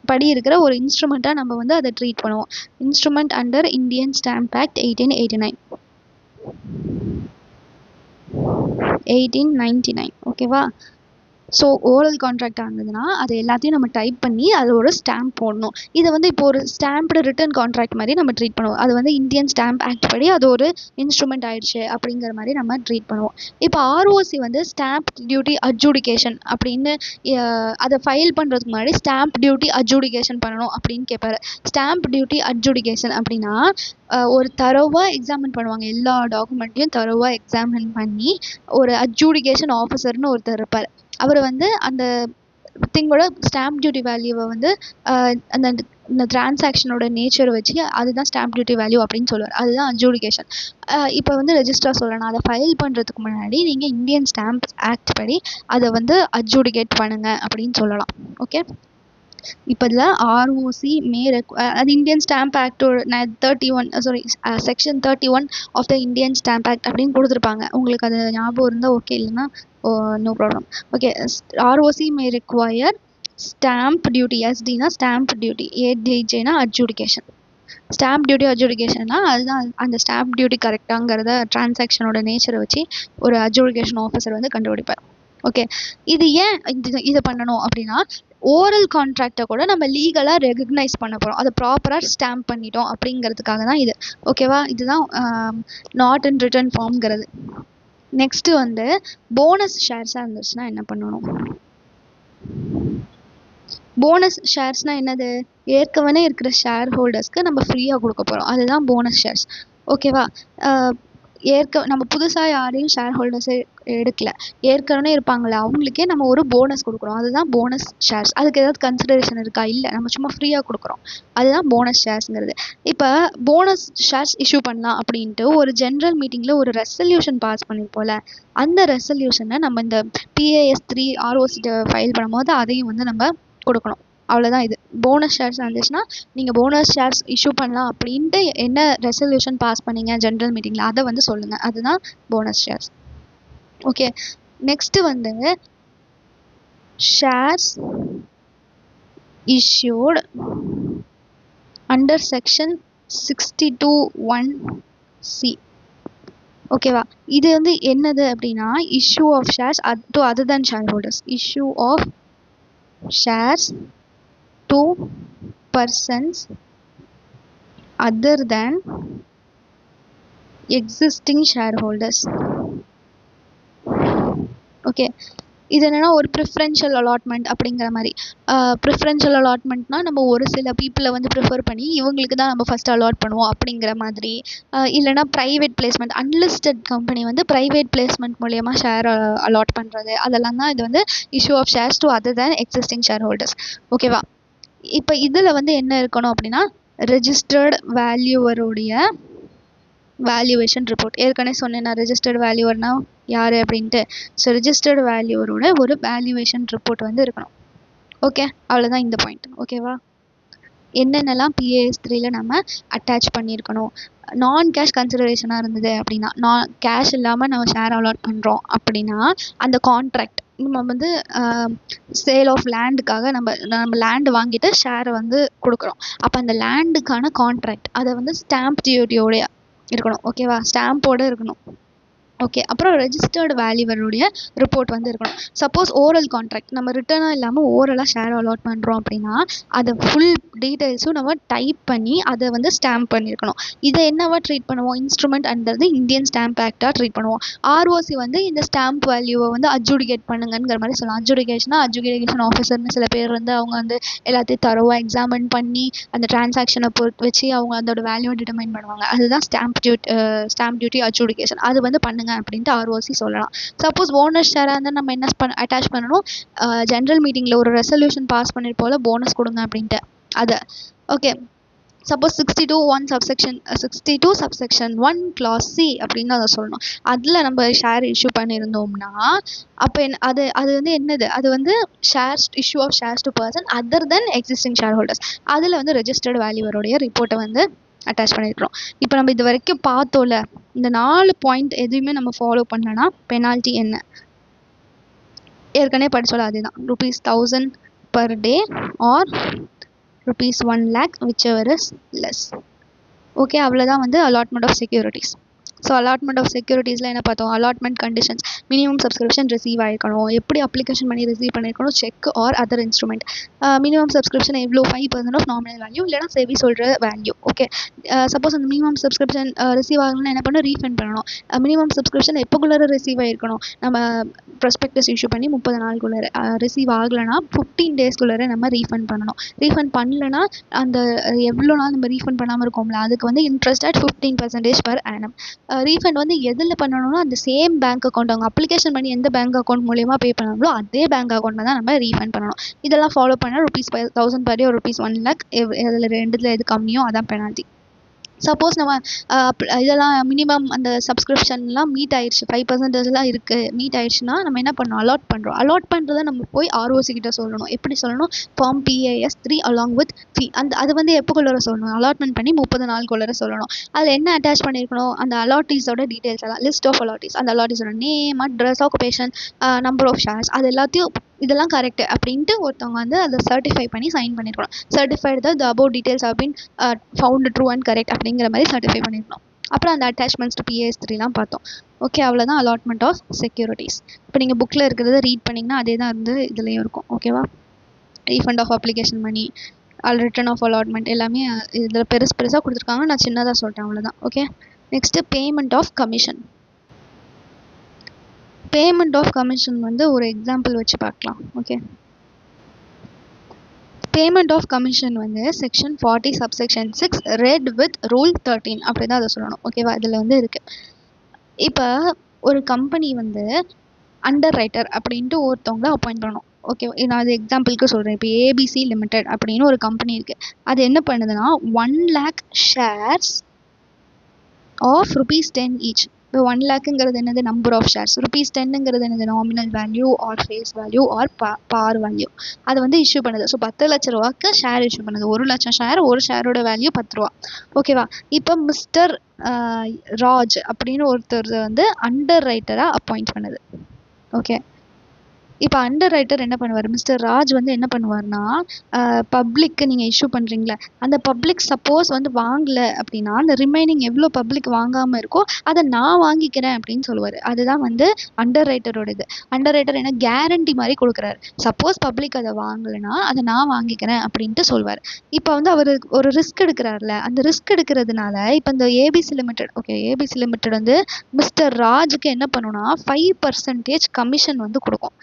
படி இருக்கிற ஒரு இன்ஸ்ட்ருமெண்ட்டாக நம்ம வந்து அதை ட்ரீட் பண்ணுவோம். Instrument under Indian stamp act 1889. 1899 ஓகேவா. ஸோ ஓரல் கான்ட்ராக்டாக இருந்ததுன்னா அது எல்லாத்தையும் நம்ம டைப் பண்ணி அதில் ஒரு ஸ்டாம்ப் போடணும். இதை வந்து இப்போ ஒரு ஸ்டாம்ப்டு ரிட்டன் கான்ட்ராக்ட் மாதிரி நம்ம ட்ரீட் பண்ணுவோம். அது வந்து இந்தியன் ஸ்டாம்ப் ஆக்ட் படி அது ஒரு இன்ஸ்ட்ருமெண்ட் ஆயிடுச்சு அப்படிங்கிற மாதிரி நம்ம ட்ரீட் பண்ணுவோம். இப்போ ஆர்ஓசி வந்து ஸ்டாம்ப் டியூட்டி அட்ஜூடிகேஷன் அப்படின்னு அதை ஃபைல் பண்ணுறதுக்கு முன்னாடி ஸ்டாம்ப் டியூட்டி அட்ஜூடிகேஷன் பண்ணணும் அப்படின்னு கேட்பாரு. ஸ்டாம்ப் டியூட்டி அட்ஜூடிகேஷன் அப்படின்னா ஒரு தரோவாக எக்ஸாமின் பண்ணுவாங்க. எல்லா டாக்குமெண்ட்டையும் தரோவாக எக்ஸாமின் பண்ணி ஒரு அட்ஜூடிகேஷன் ஆஃபீஸர்னு ஒருத்தர் இருப்பார். அவர் வந்து அந்த திங்கோட ஸ்டாம்ப் டியூட்டி வேல்யூவை வந்து அந்த இந்த டிரான்சாக்ஷனோட நேச்சரை வச்சு அதுதான் ஸ்டாம்ப் டியூட்டி வேல்யூ அப்படின்னு சொல்லுவார். அதுதான் அட்ஜூடிகேஷன். இப்போ வந்து ரெஜிஸ்ட்ரார் சொல்லணும், அதை ஃபைல் பண்ணுறதுக்கு முன்னாடி நீங்கள் இந்தியன் ஸ்டாம்ப் ஆக்ட் படி அதை வந்து அட்ஜூடிகேட் பண்ணுங்க அப்படின்னு சொல்லலாம். ஓகே, இப்போ இதில் ஆர்ஓசி அது இந்தியன் ஸ்டாம்ப் ஆக்டோட 31 section 31 of the Indian stamp act அப்படின்னு கொடுத்துருப்பாங்க. உங்களுக்கு அது ஞாபகம் இருந்தால் ஓகே, இல்லைன்னா no problem. Okay, ROC may require stamp duty. எஸ்டினா ஸ்டாம்ப் டியூட்டி, ஏடிஜேனா அட்ஜூடிகேஷன். ஸ்டாம்ப் டியூட்டி அட்ஜூடிகேஷன்னா அதுதான் அந்த ஸ்டாம்ப் டியூட்டி கரெக்டாங்கிறத டிரான்சாக்ஷனோட நேச்சரை வச்சு ஒரு அட்ஜூடிகேஷன் ஆஃபீஸர் வந்து கண்டுபிடிப்பார். ஓகே, இது ஏன் இதை பண்ணணும் அப்படின்னா ஓரல் கான்ட்ராக்டை கூட நம்ம லீகலாக ரெகக்னைஸ் பண்ண போகிறோம், அதை ப்ராப்பராக ஸ்டாம்ப் பண்ணிட்டோம் அப்படிங்கிறதுக்காக தான் இது. ஓகேவா, இதுதான் நாட் இன் ரிட்டன் ஃபார்ம்ங்கிறது. நெக்ஸ்ட்டு வந்து போனஸ் ஷேர்ஸாக இருந்துச்சுன்னா என்ன பண்ணணும்? போனஸ் ஷேர்ஸ்னால் என்னது? ஏற்கனவே இருக்கிற ஷேர் ஹோல்டர்ஸ்க்கு நம்ம ஃப்ரீயாக கொடுக்க போகிறோம், அதுதான் போனஸ் ஷேர்ஸ். ஓகேவா, நம்ம புதுசாக யாரையும் ஷேர் ஹோல்டர்ஸே எடுக்கல, ஏற்கனவே இருப்பாங்களே அவங்களுக்கே நம்ம ஒரு போனஸ் கொடுக்குறோம், அதுதான் போனஸ் ஷேர்ஸ். அதுக்கு ஏதாவது கன்சிடரேஷன் இருக்கா? இல்லை, நம்ம சும்மா ஃப்ரீயாக கொடுக்குறோம், அதுதான் போனஸ் ஷேர்ஸுங்கிறது. இப்போ போனஸ் ஷேர்ஸ் இஷ்யூ பண்ணலாம் அப்படின்ட்டு ஒரு ஜென்ரல் மீட்டிங்கில் ஒரு ரெசல்யூஷன் பாஸ் பண்ணிப்போல, அந்த ரெசல்யூஷனை நம்ம இந்த PAS 3 ஆர்ஓசிட்ட ஃபைல் பண்ணும்போது அதையும் வந்து நம்ம கொடுக்கணும். அவ்வளோதான். இது போனஸ் ஷேர்ஸ் இருந்துச்சுன்னா நீங்கள் போனஸ் ஷேர்ஸ் இஷ்யூ பண்ணலாம் அப்படின்ட்டு என்ன ரெசல்யூஷன் பாஸ் பண்ணீங்க ஜென்ரல் மீட்டிங்கில் அதை வந்து சொல்லுங்கள், அதுதான் போனஸ் ஷேர்ஸ். ஓகே, நெக்ஸ்ட்டு வந்து shares issued under section 62(1)(c). ஓகேவா, இது வந்து என்னது அப்படின்னா issue of shares to other than share holders. இஷ்யூ ஆஃப் shares to persons other than existing shareholders. Okay, இது என்னென்னா ஒரு ப்ரிஃபரன்ஷியல் அலாட்மெண்ட் அப்படிங்கிற மாதிரி. ப்ரிஃபரன்ஷியல் அலாட்மெண்ட்னா நம்ம ஒரு சில பீப்புளை வந்து ப்ரிஃபர் பண்ணி இவங்களுக்கு தான் நம்ம ஃபஸ்ட்டு அலாட் பண்ணுவோம் அப்படிங்கிற மாதிரி. இல்லைனா ப்ரைவேட் பிளேஸ்மெண்ட், அன்லிஸ்டட் கம்பெனி வந்து ப்ரைவேட் பிளேஸ்மெண்ட் மூலயமா ஷேர் அலாட் பண்ணுறது, அதெல்லாம் தான் இது வந்து issue of shares to other than existing share holders. ஓகேவா, இப்போ இதில் வந்து என்ன இருக்கணும் அப்படின்னா ரெஜிஸ்டர்டு வேல்யூவருடைய வேல்யூவேஷன் ரிப்போர்ட். ஏற்கனவே சொன்னேன் நான் ரெஜிஸ்டர்டு வேல்யூவர்னா யார் அப்படின்ட்டு. ஸோ ரெஜிஸ்டர்டு வேல்யூவரோட ஒரு வேல்யூவேஷன் ரிப்போர்ட் வந்து இருக்கணும். ஓகே, அவ்வளோதான் இந்த பாயிண்ட். ஓகேவா, என்னென்னலாம் PAS 3ல நம்ம அட்டாச் பண்ணியிருக்கணும். நான் கேஷ் கன்சிடரேஷனாக இருந்தது அப்படின்னா, கேஷ் இல்லாமல் நம்ம ஷேர் அலாட் பண்ணுறோம் அப்படின்னா அந்த கான்ட்ராக்ட் நம்ம வந்து சேல் ஆஃப் லேண்டுக்காக நம்ம லேண்டு வாங்கிட்டு ஷேரை வந்து கொடுக்குறோம். அப்போ அந்த லேண்டுக்கான கான்ட்ராக்ட் அதை வந்து ஸ்டாம்ப் டியூட்டியோடைய இருக்கணும். ஓகேவா, ஸ்டாம்போடு இருக்கணும். ஓகே, அப்புறம் ரெஜிஸ்டர்டு வேல்யூவருடைய ரிப்போர்ட் வந்து இருக்கணும். சப்போஸ் ஓரல் கான்ட்ராக்ட் நம்ம ரிட்டனாக இல்லாமல் ஓரலாக ஷேர் அலாட் பண்ணுறோம் அப்படின்னா அதை ஃபுல் டீட்டெயில்ஸும் நம்ம டைப் பண்ணி அதை வந்து ஸ்டாம்ப் பண்ணியிருக்கணும். இதை என்னவா ட்ரீட் பண்ணுவோம்? இன்ஸ்ட்ருமெண்ட் அண்டர் இந்தியன் ஸ்டாம்ப் ஆக்டாக ட்ரீட் பண்ணுவோம். ஆர்ஓசி வந்து இந்த ஸ்டாம்ப் வேல்யூவை வந்து அட்ஜூடிகேட் பண்ணுங்கிற மாதிரி சொல்லலாம். அட்ஜுடிகேஷன் ஆஃபீஸர்னு சில பேர் வந்து அவங்க வந்து எல்லாத்தையும் தரோவாக எக்ஸாமின் பண்ணி அந்த டிரான்சாக்ஷனை பொறுத்து வச்சு அவங்க அதோட வேல்யூவை டிட்டர்மைன் பண்ணுவாங்க. அதுதான் ஸ்டாம்ப் டியூட்டி அட்ஜூடிகேஷன். அது வந்து பண்ணுங்க அப்படின்ட்டு ஆர்ஓசி சொல்லலாம். சப்போஸ் போனஸ் ஷேராக இருந்தால் நம்ம என்ன அட்டாச் பண்ணணும்? ஜென்ரல் மீட்டிங்கில் ஒரு ரெசல்யூஷன் பாஸ் பண்ணிருப்போல போனஸ் கொடுங்க அப்படின்ட்டு அதை. Okay, suppose 62 subsection 1 clause C அப்படின்னு அதை சொல்லணும். அதில் நம்ம ஷேர் இஷ்யூ பண்ணியிருந்தோம்னா அப்போ அது வந்து என்னது? அது வந்து shares issue of shares to person other than existing share holders. அதில் வந்து ரெஜிஸ்டர்டு வேல்யூவருடைய ரிப்போர்ட்டை வந்து அட்டாச் பண்ணியிருக்கிறோம். இப்போ நம்ம இது வரைக்கும் பார்த்தோம்ல, இந்த 4 பாயிண்ட் எதுவுமே நம்ம ஃபாலோ பண்ணலன்னா பெனால்ட்டி என்ன? ஏற்கனவே படிச்சோல அதுதான், ₹1000 per day or ₹1 lakh whichever is less. Okay, அவ்வளோதான் வந்து allotment of securities. So allotment of செக்யூரிட்டிஸில் என்ன பார்த்தோம், allotment conditions, minimum subscription receive ஆகிருக்கணும், எப்படி அப்ளிகேஷன் பண்ணி ரிசீவ் பண்ணியிருக்கணும், cheque or other instrument, minimum subscription எவ்வளோ 5% ஆஃப் நாமினல் வேல்யூ இல்லைனா செபி சொல்கிற வேல்யூ. ஓகே, சப்போஸ் அந்த மினிமம் சப்ஸ்கிரிப்ஷன் ரிசீவ் ஆகணும்னா என்ன பண்ணணும், ரீஃபண்ட் பண்ணணும். மினிமம் சப்ஸ்கிரிப்ஷன் எப்போக்குள்ளார ரிசீவ் ஆகிருக்கணும், நம்ம ப்ராஸ்பெக்டஸ் இஷ்யூ பண்ணி 30 நாளுக்குள்ளார, ரிசீவ் ஆகலைன்னா 15 டேஸ்க்குள்ளார நம்ம ரீஃபண்ட் பண்ணணும். ரீஃபண்ட் பண்ணலைன்னா அந்த எவ்வளோ நாள் நம்ம ரீஃபண்ட் பண்ணாமல் இருக்கோம்ல அதுக்கு வந்து interest at 15% per annum. Refund வந்து எதில் பண்ணணும்னா அந்த சேம் பேங்க் அக்கௌண்ட், அவங்க அப்ளிகேஷன் பண்ணி எந்த பேங்க் அக்கௌண்ட் மூலியமாக பே பண்ணாங்களோ அதே பேங்க் அக்கௌண்ட்டில் தான் நம்ம ரீஃபண்ட் பண்ணணும். இதெல்லாம் ஃபாலோ பண்ணால் ₹1000 per day or ₹1 lakh, இதில் ரெண்டுத்தில் எது கம்மியோ அதான் பெனால்ட்டி. சப்போஸ் நம்ம இதெல்லாம் மினிமம் அந்த சப்ஸ்கிரிப்ஷன்லாம் மீட் ஆயிடுச்சு, 5%லாம் இருக்குது, மீட் ஆயிடுச்சுன்னா நம்ம என்ன பண்ணணும், அலாட் பண்ணுறோம். அலாட் பண்ணுறதை நம்ம போய் ஆர்ஓசி கிட்ட சொல்லணும். எப்படி சொல்லணும், form PAS 3 along with fee. அது வந்து எப்போக்குள்ளார சொல்லணும், அலாட்மெண்ட் பண்ணி 30 நாளுக்குள்ளார சொல்லணும். அதில் என்ன அட்டாச் பண்ணியிருக்கணும், அந்த அலாட்டீஸோட டீட்டெயில்ஸ் எல்லாம், லிஸ்ட் ஆஃப் அலாட்டீஸ், அந்த அலாட்டீஸோட name, address, occupation, number of shares, அது எல்லாத்தையும் இதெல்லாம் கரெக்டு அப்படின்ட்டு ஒருத்தவங்க வந்து அதை சர்டிஃபை பண்ணி சைன் பண்ணியிருக்கணும். Certified the about details have been found true and correct அப்படிங்கிற மாதிரி சர்டிஃபை பண்ணியிருக்கணும். அப்புறம் அந்த அட்டாச்மெண்ட்ஸ் டு PAS 3லாம் பார்த்தோம். ஓகே, அவ்வளோதான் அலாட்மெண்ட் ஆஃப் செக்யூரிட்டிஸ். இப்போ நீங்கள் புக்கில் இருக்கிறத ரீட் பண்ணிங்கன்னா அதே தான் வந்து இதுலேயும் இருக்கும். ஓகேவா, refund of application money, return of allotment எல்லாமே இதில் பெருசாக கொடுத்துருக்காங்க, நான் சின்னதாக சொல்லிட்டேன், அவ்வளோதான். Okay, next payment of commission. Payment of commission வந்து ஒரு எக்ஸாம்பிள் வச்சு பார்க்கலாம். ஓகே, பேமெண்ட் ஆஃப் கமிஷன் வந்து section 40 subsection 6 read with rule 13 அப்படி தான் அதை சொல்லணும். ஓகேவா, இதில் வந்து இருக்குது. இப்போ ஒரு கம்பெனி வந்து அண்டர் ரைட்டர் அப்படின்ட்டு ஒருத்தவங்கள அப்பாயிண்ட் பண்ணணும். ஓகே, நான் அது எக்ஸாம்பிளுக்கு சொல்கிறேன். இப்போ ABC லிமிடெட் அப்படின்னு ஒரு கம்பெனி இருக்குது. அது என்ன பண்ணுதுன்னா 1 lakh shares ஆஃப் ₹10 each. இப்போ 1 lakhங்கிறது என்னது, நம்பர் ஆஃப் ஷேர்ஸ். ₹10ங்கிறது என்னது, nominal value or face value or par value. அதை வந்து இஷ்யூ பண்ணுது. ஸோ 10 லட்ச ரூபாய்க்கு ஷேர் இஷ்யூ பண்ணுது. 1 லட்சம் ஷேர், ஒரு ஷேரோட வேல்யூ 10 ரூபா. ஓகேவா, இப்போ மிஸ்டர் ராஜ் அப்படின்னு ஒருத்தர் வந்து அண்டர் ரைட்டராக அப்பாயிண்ட் பண்ணுது. ஓகே, இப்போ அண்டர் ரைட்டர் என்ன பண்ணுவார், மிஸ்டர் ராஜ் வந்து என்ன பண்ணுவார்னா, பப்ளிக்கு நீங்கள் இஷ்யூ பண்ணுறீங்களே அந்த பப்ளிக் சப்போஸ் வந்து வாங்கலை அப்படின்னா அந்த ரிமைனிங் எவ்வளோ பப்ளிக் வாங்காமல் இருக்கோ அதை நான் வாங்கிக்கிறேன் அப்படின்னு சொல்லுவார். அதுதான் வந்து அண்டர் ரைட்டரோட இது. அண்டர் ரைட்டர் என்ன கேரண்டி மாதிரி கொடுக்குறாரு. சப்போஸ் பப்ளிக் அதை வாங்கலைன்னா அதை நான் வாங்கிக்கிறேன் அப்படின்ட்டு சொல்வார். இப்போ வந்து அவர் ஒரு ரிஸ்க் எடுக்கிறார்ல, அந்த ரிஸ்க் எடுக்கிறதுனால இப்போ இந்த ABC limited, okay, ABC limited வந்து மிஸ்டர் ராஜுக்கு என்ன பண்ணுன்னா 5% கமிஷன் வந்து கொடுக்கும்.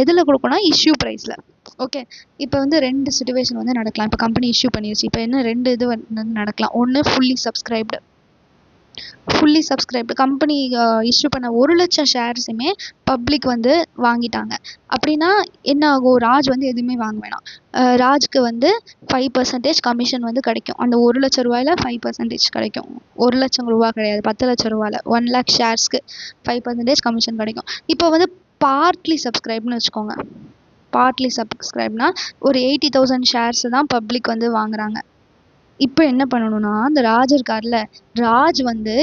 எதில் கொடுக்கணும்னா இஷ்யூ ப்ரைஸில். ஓகே, இப்போ வந்து 2 சிச்சுவேஷன் வந்து நடக்கலாம். இப்போ கம்பெனி இஷ்யூ பண்ணிடுச்சு. இப்போ என்ன 2 இது வந்து நடக்கலாம். ஒன்று ஃபுல்லி சப்ஸ்கிரைப்டு கம்பெனி இஷ்யூ பண்ண 1 லட்சம் ஷேர்ஸுமே பப்ளிக் வந்து வாங்கிட்டாங்க அப்படின்னா என்ன ஆகும், ராஜ் வந்து எதுவுமே வாங்க வேணாம். ராஜ்க்கு வந்து 5% கமிஷன் வந்து கிடைக்கும். அந்த 1 லட்ச ரூபாயில் 5% கிடைக்கும். 1 லட்சம் ரூபா கிடையாது, 10 லட்சம் ரூபாயில் 1 lakh ஷேர்ஸ்க்கு 5% கமிஷன் கிடைக்கும். இப்போ வந்து பார்ட்லி சப்ஸ்கிரைப்னு வச்சுக்கோங்க. பார்ட்லி சப்ஸ்கிரைப்னா ஒரு 80,000 ஷேர்ஸ் தான் பப்ளிக் வந்து வாங்குறாங்க. இப்போ என்ன பண்ணணும்னா, அந்த ராஜ் இருக்கார்ல, ராஜ் வந்து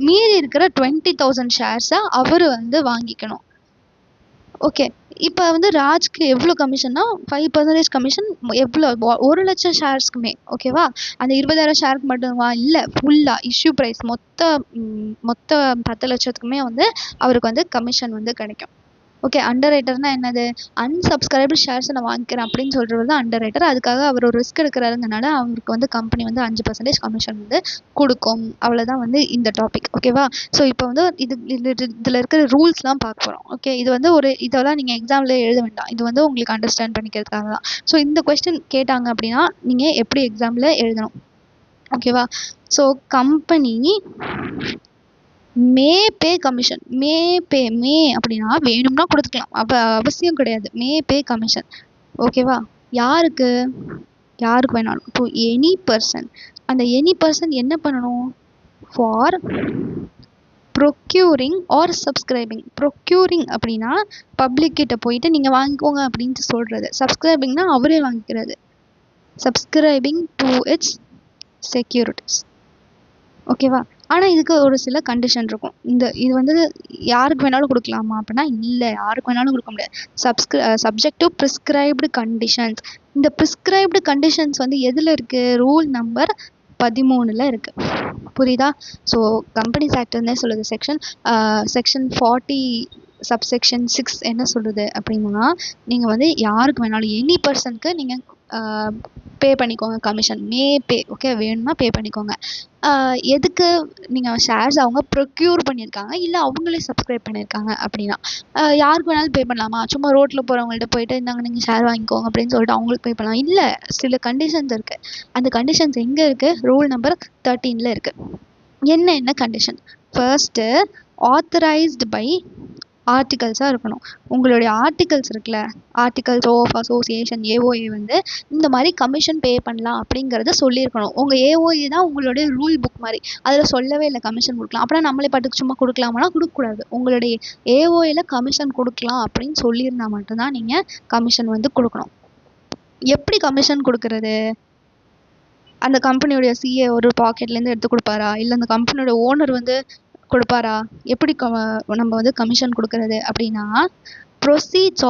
மீதி இருக்கிற 20,000 ஷேர்ஸை அவர் வந்து வாங்கிக்கணும். ஓகே, இப்போ வந்து ராஜ்க்கு எவ்வளோ கமிஷன்னா 5% கமிஷன். எவ்வளோ, 1 லட்சம் ஷேர்ஸ்க்குமே. ஓகேவா, அந்த 20,000 ஷேருக்கு மட்டுமா, இல்லை, ஃபுல்லாக இஷ்யூ ப்ரைஸ் மொத்த 10 லட்சத்துக்குமே வந்து அவருக்கு வந்து கமிஷன் வந்து கிடைக்கும். ஓகே, அண்டர் ரைட்டர்னா என்னது, அன்சப்ஸ்கிரைப்டு ஷேர்ஸை நான் வாங்கிக்கிறேன் அப்படின்னு சொல்கிறது தான் அண்டர் ரைட்டர். அதுக்காக அவர் ஒரு ரிஸ்க் எடுக்கிறாருங்கனால அவருக்கு வந்து கம்பெனி வந்து 5% கமிஷன் வந்து கொடுக்கும். அவ்வளோதான் வந்து இந்த டாபிக். ஓகேவா, ஸோ இப்போ வந்து இதில் இருக்கிற ரூல்ஸ்லாம் பார்க்க போகிறோம். ஓகே, இது வந்து இதெல்லாம் நீங்கள் எக்ஸாமில் எழுத வேண்டாம், இது வந்து உங்களுக்கு அண்டர்ஸ்டாண்ட் பண்ணிக்கிறதுக்காக தான். ஸோ இந்த கொஸ்டின் கேட்டாங்க அப்படின்னா நீங்கள் எப்படி எக்ஸாமில் எழுதணும். ஓகேவா, so company may pay commission. May அப்படின்னா வேணும்னா கொடுத்துக்கலாம், அவசியம் கிடையாது. May pay commission. ஓகேவா, யாருக்கு வேணாலும். இப்போ எனி பர்சன், அந்த எனி பர்சன் என்ன பண்ணணும், for procuring or subscribing. Procuring அப்படின்னா பப்ளிக் கிட்ட போயிட்டு நீங்கள் வாங்கிக்கோங்க அப்படின்ட்டு சொல்கிறது. சப்ஸ்கிரைபிங்னா அவரே வாங்கிக்கிறது. Subscribing to its securities. ஓகேவா, ஆனால் இதுக்கு ஒரு சில கண்டிஷன் இருக்கும். இது வந்து யாருக்கு வேணாலும் கொடுக்கலாமா அப்படின்னா இல்லை, யாருக்கு வேணாலும் கொடுக்க முடியாது. Subject to prescribed conditions. இந்த ப்ரிஸ்கிரைப்டு கண்டிஷன்ஸ் வந்து எதில் இருக்குது, ரூல் நம்பர் 13ல் இருக்குது. புரியுதா? ஸோ கம்பெனிஸ் ஆக்ட் வந்து சொல்லுது செக்ஷன் 40 சப்செக்ஷன் 6 என்ன சொல்லுது அப்படின்னா, நீங்கள் வந்து யாருக்கு வேணாலும் எனி பர்சனுக்கு நீங்கள் பே பண்ணிக்கோங்க கமிஷன். பே ஓகே, வேணும்னா பே பண்ணிக்கோங்க. எதுக்கு? நீங்கள் ஷேர்ஸ் அவங்க ப்ரொக்யூர் பண்ணியிருக்காங்க, இல்லை அவங்களே சப்ஸ்கிரைப் பண்ணியிருக்காங்க அப்படின்னா யாருக்கு வேணாலும் பே பண்ணலாமா? சும்மா ரோட்டில் போகிறவங்கள்ட்ட போயிட்டு இந்தாங்க நீங்கள் ஷேர் வாங்கிக்கோங்க அப்படின்னு சொல்லிட்டு அவங்களுக்கு பே பண்ணலாம்? இல்லை, சில கண்டிஷன்ஸ் இருக்குது. அந்த கண்டிஷன்ஸ் எங்கே இருக்குது? ரூல் நம்பர் 13ல் இருக்குது. என்ன கண்டிஷன்? ஃபர்ஸ்ட்டு, ஆத்தரைஸ்டு பை ஆர்டிகல்ஸாக இருக்கணும். உங்களுடைய ஆர்டிகல்ஸ் இருக்குல்ல, ஆர்டிகல்ஸ் ஆஃப் அசோசியேஷன் ஏஓஏ வந்து இந்த மாதிரி கமிஷன் பே பண்ணலாம் அப்படிங்கிறத சொல்லியிருக்கணும். உங்கள் ஏஓஏ தான் உங்களுடைய ரூல் புக் மாதிரி, அதில் சொல்லவே இல்லை கமிஷன் கொடுக்கலாம். அப்புறம் நம்மளே பாட்டுக்கு சும்மா கொடுக்கலாமானா கொடுக்கக்கூடாது. உங்களுடைய ஏஓஏல கமிஷன் கொடுக்கலாம் அப்படின்னு சொல்லியிருந்தா மட்டும்தான் நீங்கள் கமிஷன் வந்து கொடுக்கணும். எப்படி கமிஷன் கொடுக்கறது? அந்த கம்பெனியோடைய சிஏ ஒரு பாக்கெட்லேருந்து எடுத்து கொடுப்பாரா, இல்லை அந்த கம்பெனியோட ஓனர் வந்து கொடுப்பாரா? எப்படி நம்ம வந்து கமிஷன் கொடுக்கறது அப்படின்னா, ப்ரொசீட்ஸ்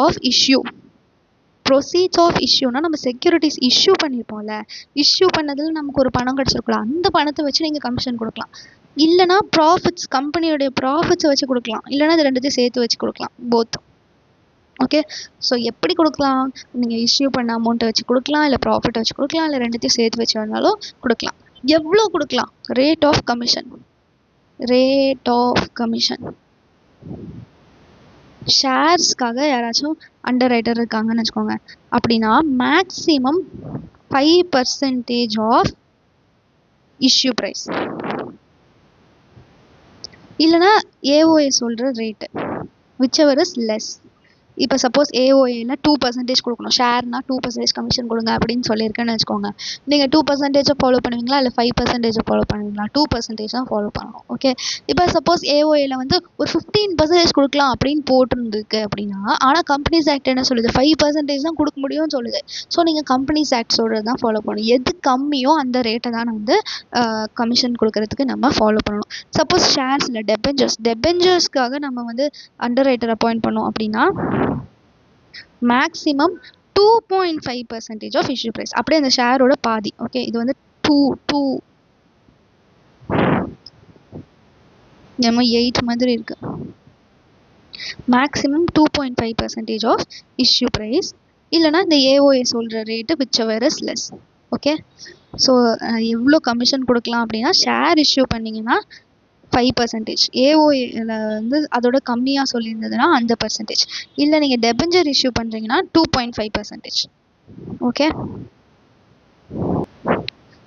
ஆஃப் இஷ்யூனா நம்ம செக்யூரிட்டிஸ் இஷ்யூ பண்ணியிருப்போம்ல, இஷ்யூ பண்ணதில் நமக்கு ஒரு பணம் கிடச்சிருக்கலாம், அந்த பணத்தை வச்சு நீங்கள் கமிஷன் கொடுக்கலாம். இல்லைனா ப்ராஃபிட்ஸ், கம்பெனியோடைய ப்ராஃபிட்ஸை வச்சு கொடுக்கலாம். இல்லைனா இது ரெண்டுத்தையும் சேர்த்து வச்சு கொடுக்கலாம், போத். ஓகே, ஸோ எப்படி கொடுக்கலாம்? நீங்கள் இஷ்யூ பண்ண அமௌண்ட்டை வச்சு கொடுக்கலாம், இல்லை ப்ராஃபிட்டை வச்சு கொடுக்கலாம், இல்லை ரெண்டுத்தையும் சேர்த்து வச்சு வேணாலும் கொடுக்கலாம். எவ்வளோ கொடுக்கலாம்? Rate of commission. ஷேர்ஸ்க்காக யாராச்சும் அண்டர் ரைட்டர் இருக்காங்கன்னு வச்சுக்கோங்க. அப்படின்னா மேக்ஸிமம் 5% ஆஃப் இஷ்யூ ப்ரைஸ். இல்லைனா ஏஓஏ சொல்கிற ரேட்டு, whichever is less. இப்போ சப்போஸ் ஏஓஏல 2% கொடுக்கணும், ஷேர்னா 2% கமிஷன் கொடுங்க அப்படின்னு சொல்லியிருக்கேன்னு வச்சுக்கோங்க. நீங்கள் 2% ஃபாலோ பண்ணுவீங்களா, இல்லை 5% ஃபாலோ பண்ணுவீங்களா? 2% தான் ஃபாலோ பண்ணணும். ஓகே, இப்போ சப்போஸ் ஏஓஏல வந்து ஒரு 15% கொடுக்கலாம் அப்படின்னு போட்டிருந்துருக்கு அப்படின்னா, ஆனால் கம்பெனிஸ் ஆக்ட் என்ன சொல்லுது? 5% தான் கொடுக்க முடியும்னு சொல்லுது. ஸோ நீங்கள் கம்பெனிஸ் ஆக்ட் சொல்கிறது தான் ஃபாலோ பண்ணணும். எது கம்மியோ அந்த ரேட்டை தான் வந்து கமிஷன் கொடுக்கறதுக்கு நம்ம ஃபாலோ பண்ணணும். சப்போஸ் ஷேர்ஸில் டெபெஞ்சர்ஸ்க்காக நம்ம வந்து அண்டர் ரைட்டர் அப்பாயிண்ட் பண்ணோம் அப்படின்னா மேக்ஸிமம் 2.5% ஆஃப் இஷ்யூ ப்ரைஸ். அப்படியே அந்த ஷேரோட பாதி. ஓகே, இது வந்து 8 மாதிரி இருக்கு. Maximum 2.5% of issue price. இல்லைனா இந்த ஏஓஏ சொல்கிற rate whichever is less. Okay, so எவ்வளோ கமிஷன் கொடுக்கலாம் அப்படின்னா, ஷேர் இஷ்யூ பண்ணிங்கன்னா 5%, ஏஓஏல வந்து அதோட கம்மியாக சொல்லியிருந்ததுன்னா அந்த பர்சன்டேஜ், இல்லை நீங்கள் டெபெஞ்சர் இஷ்யூ பண்ணுறீங்கன்னா 2.5%. ஓகே,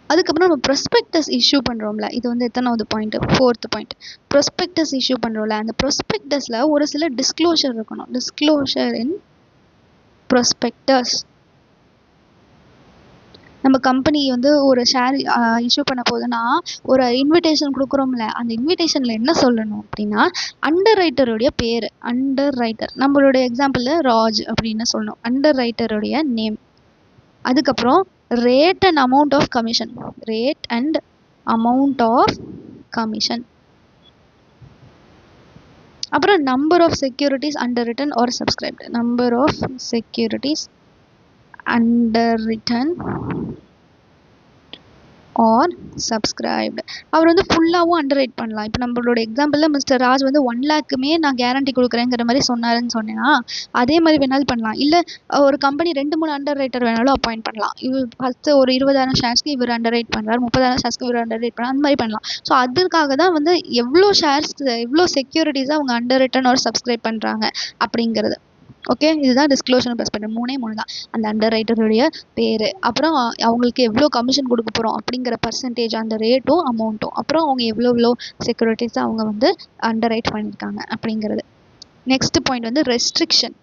அதுக்கப்புறம் நம்ம ப்ரொஸ்பெக்டஸ் இஷ்யூ பண்ணுறோம்ல, இது வந்து எத்தனாவது point? 4th point. Prospectus issue பண்ணுறோம்ல, அந்த ப்ரொஸ்பெக்டஸில் ஒரு சில டிஸ்க்ளோஷர் இருக்கணும். Disclosure in prospectus. நம்ம கம்பெனி வந்து ஒரு ஷேர் இஷ்யூ பண்ண போகுதுன்னா ஒரு இன்விடேஷன் கொடுக்குறோம்ல, அந்த இன்விடேஷனில் என்ன சொல்லணும் அப்படின்னா, அண்டர் ரைட்டருடைய பேர், அண்டர் ரைட்டர், நம்மளுடைய எக்ஸாம்பிளில் ராஜ் அப்படின்னு சொல்லணும், அண்டர் ரைட்டருடைய நேம். அதுக்கப்புறம் rate and amount of commission. அப்புறம் number of securities underwritten or subscribed. Number of securities underwritten or subscribed. அவர் வந்து ஃபுல்லாகவும் அண்டர்ரைட் பண்ணலாம். இப்போ நம்மளோட எக்ஸாம்பிளில் மிஸ்டர் ராஜ் வந்து 1 lakhமே நான் கேரண்டி கொடுக்குறேங்கிற மாதிரி சொன்னாருன்னு சொன்னேன்னா, அதே மாதிரி வேணாலும் பண்ணலாம். இல்லை ஒரு கம்பெனி 2-3 அண்டர் ரைட்டர் வேணாலும் அப்பாயிண்ட் பண்ணலாம். இவர் ஃபஸ்ட்டு ஒரு 20,000 ஷேர்ஸ்க்கு இவர் அண்டர் ரைட் பண்ணுறாரு, 30,000 ஷேர்ஸ்க்கு இவர் அண்டர் ரைட் பண்ணுறாரு, அந்த மாதிரி பண்ணலாம். ஸோ அதற்காக தான் வந்து எவ்வளோ ஷேர்ஸ், எவ்வளோ செக்யூரிட்டிஸாக அவங்க அண்டர் ரிட்டன் ஆர் சப்ஸ்கிரைப் பண்ணுறாங்க அப்படிங்கிறது. ஓகே, இதுதான் டிஸ்க்ளோஷர் பெர்ஸ்பெக்டிவ். 3 தான். அந்த அண்டர் ரைட்டருடைய பேர், அப்புறம் அவங்களுக்கு எவ்வளோ கமிஷன் கொடுக்க போகிறோம் அப்படிங்கிற பர்சன்டேஜ், அந்த ரேட்டும் அமௌண்ட்டும், அப்புறம் அவங்க எவ்வளோ செக்யூரிட்டிஸ் அவங்க வந்து அண்டர் ரைட் பண்ணியிருக்காங்க அப்படிங்கிறது. நெக்ஸ்ட் பாயிண்ட் வந்து ரெஸ்ட்ரிக்ஷன்.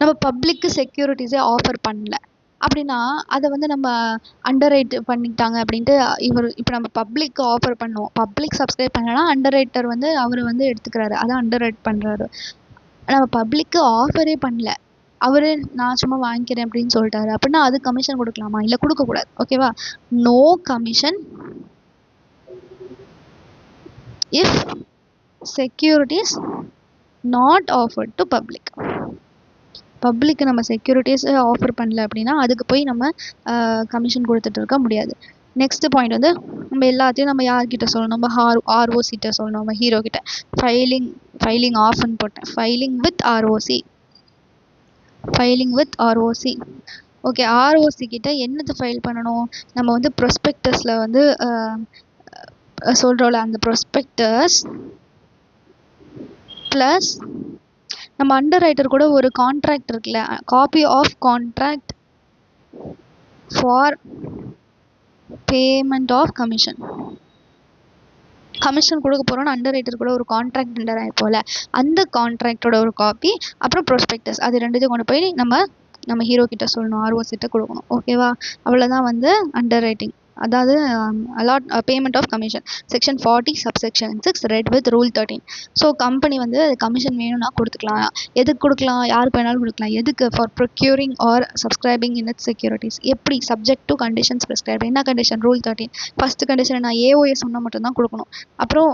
நம்ம பப்ளிக்கு செக்யூரிட்டிஸே ஆஃபர் பண்ணல அப்படின்னா அதை வந்து நம்ம அண்டர் ரைட் பண்ணிட்டாங்க அப்படின்ட்டு இப்போ நம்ம பப்ளிக் ஆஃபர் பண்ணுவோம், பப்ளிக் சப்ஸ்கிரைப் பண்ணலாம், அண்டர் ரைட்டர் வந்து அவர் வந்து எடுத்துக்கிறாரு, அதான் அண்டர் ரைட் பண்ணுறாரு. நம்ம பப்ளிக்கு ஆஃபரே பண்ணல, அவரு நான் சும்மா வாங்கிக்கிறேன் அப்படின்னு சொல்லிட்டாரு அப்படின்னா அது கமிஷன் கொடுக்கலாமா? இல்லை, கொடுக்கக்கூடாது. ஓகேவா? No commission if securities not offered to public. பப்ளிக்கு நம்ம செக்யூரிட்டிஸ் ஆஃபர் பண்ணல அப்படின்னா அதுக்கு போய் நம்ம கமிஷன் கொடுத்துட்டு இருக்க முடியாது. நெக்ஸ்ட் பாயிண்ட் வந்து நம்ம எல்லாத்தையும் நம்ம யார்கிட்ட சொல்லணும், நம்ம ஆர்ஓசி கிட்ட சொல்லணும், நம்ம ஹீரோ கிட்ட. ஃபைலிங் ஆஃப்னு போட்டேன், filing with ROC. Okay, ROC கிட்ட என்னது ஃபைல் பண்ணணும், நம்ம வந்து ப்ரொஸ்பெக்டஸில் வந்து சொல்கிறோம்ல, அந்த ப்ரொஸ்பெக்டஸ் ப்ளஸ் நம்ம அண்டர் ரைட்டர் கூட ஒரு கான்ட்ராக்ட் இருக்குல்ல, copy of contract for payment of commission கொடுக்க போகிறோன்னு அண்டர் ரைட்டர் கூட ஒரு கான்ட்ராக்ட் அண்டர் ஆகிப்போல, அந்த கான்ட்ராக்டோட ஒரு காப்பி, அப்புறம் ப்ராஸ்பெக்டஸ், அது ரெண்டுத்தையும் கொண்டு போய் நம்ம ஹீரோ கிட்ட சொல்லணும், ஆர்ஓசி கிட்ட கொடுக்கணும். ஓகேவா, அவ்வளோதான் வந்து அண்டர் ரைட்டிங், அதாவது payment of commission. Section 40 subsection 6 read with rule 13. So company வந்து கமிஷன் வேணும்னா கொடுத்துக்கலாம். எதுக்கு கொடுக்கலாம், யாருக்கு வேணாலும் கொடுக்கலாம். எதுக்கு, for procuring or subscribing in it securities. எப்படி, சப்ஜெக்ட் டு கண்டிஷன்ஸ் ப்ரிஸ்கிரைப். என்ன கண்டிஷன், ரூல் 13. ஃபர்ஸ்ட் கண்டிஷன் நான் ஏஓஎஸ் சொன்னால் மட்டும்தான் கொடுக்கணும். அப்புறம்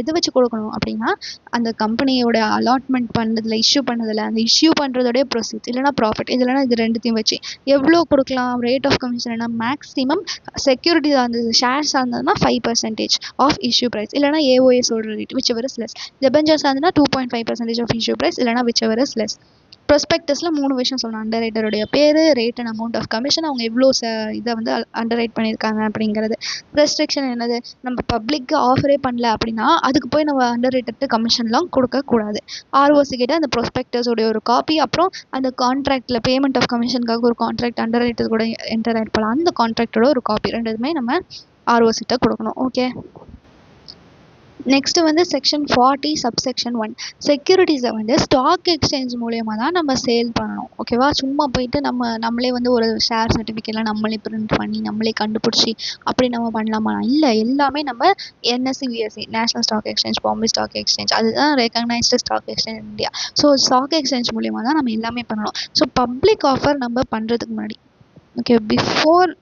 எது வச்சு கொடுக்கணும் அப்படின்னா, அந்த கம்பெனியோட அலாட்மெண்ட் பண்ணதில் இஷ்யூ பண்ணதில் அந்த இஷ்யூ பண்ணுறதோடைய ப்ரொசீட், இல்லைனா ப்ராஃபிட், இல்லைனா இது ரெண்டுத்தையும் வச்சு எவ்வளோ கொடுக்கலாம். ரேட் ஆஃப் கமிஷன் என்ன, மேக்ஸிமம் செக்யூரிட்டி இருந்தது, ஷேர்ஸ் இருந்ததுன்னா 5% ஆஃப் இஷ்யூ ப்ரைஸ், இல்லைனா ஏஓஎஸோட rate whichever is less. Debentures இருந்ததுன்னா 2.5% ஆஃப் இஷ்யூ ப்ரைஸ், இல்லைனா விச் எவர் இஸ் லெஸ். ப்ரொஸ்பெக்டஸில் 3 விஷயம் சொல்லணும், அண்டர் ரைட்டருடைய பேர், rate and amount of commission, அவங்க எவ்வளோ இதை வந்து அண்டர் ரைட் பண்ணியிருக்காங்க அப்படிங்கிறது. ரெஸ்ட்ரிக்ஷன் என்னது, நம்ம பப்ளிக்கு ஆஃபரே பண்ணல அப்படின்னா அதுக்கு போய் நம்ம அண்டர் ரைட்டர்ட்டு கமிஷன்லாம் கொடுக்கக்கூடாது. ஆர்ஓசி கிட்ட அந்த ப்ரொஸ்பெக்டஸோடைய ஒரு காப்பி, அப்புறம் அந்த கான்ட்ராக்டில் பேமெண்ட் ஆஃப் கமிஷனுக்காக ஒரு கான்ட்ராக்ட் அண்டர் ரைட்டர் கூட என்டர் ஆகிட்டு போகலாம், அந்த கான்ட்ராக்டோட ஒரு காப்பி, ரெண்டுமே நம்ம ஆர்ஓசி கிட்ட கொடுக்கணும். ஓகே, நெக்ஸ்ட்டு வந்து செக்ஷன் 40 சப்செக்ஷன் 1. செக்யூரிட்டிஸை வந்து ஸ்டாக் எக்ஸ்சேஞ்ச் மூலயமா தான் நம்ம சேல் பண்ணணும். ஓகேவா, சும்மா போயிட்டு நம்மளே வந்து ஒரு ஷேர் சர்டிஃபிகேட்லாம் நம்மளே பிரிண்ட் பண்ணி நம்மளே கண்டுபிடிச்சி அப்படி நம்ம பண்ணலாமா, இல்லை. எல்லாமே நம்ம NSE BSE national stock exchange, Bombay stock exchange, அதுதான் recognised stock exchange India. So stock exchange மூலயமா தான் நம்ம எல்லாமே பண்ணணும். ஸோ பப்ளிக் ஆஃபர் நம்ம பண்ணுறதுக்கு முன்னாடி, okay, before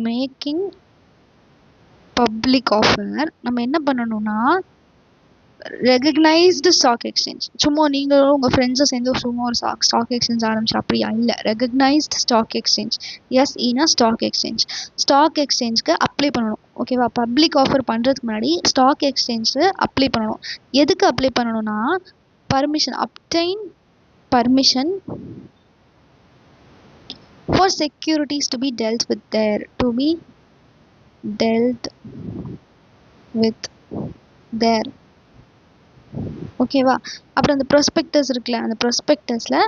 making public offer நம்ம என்ன பண்ணணும்னா, ரெகக்னைஸ்டு ஸ்டாக் எக்ஸ்சேஞ்ச், சும்மா நீங்களும் உங்கள் ஃப்ரெண்ட்ஸும் சேர்ந்து சும்மா ஒரு ஸ்டாக் எக்ஸ்சேஞ்ச் ஆரம்பிச்சு அப்படியா, இல்லை. ரெகக்னைஸ்டு ஸ்டாக் எக்ஸ்சேஞ்ச், ஸ்டாக் எக்ஸ்சேஞ்சுக்கு அப்ளை பண்ணணும். ஓகேவா, பப்ளிக் ஆஃபர் பண்ணுறதுக்கு முன்னாடி ஸ்டாக் எக்ஸ்சேஞ்சு அப்ளை பண்ணணும். எதுக்கு அப்ளை பண்ணணும்னா, obtained permission for securities to be dealt with their. ஓகேவா, அப்புறம் அந்த ப்ராஸ்பெக்டஸ் இருக்குல்ல, அந்த ப்ராஸ்பெக்டஸில்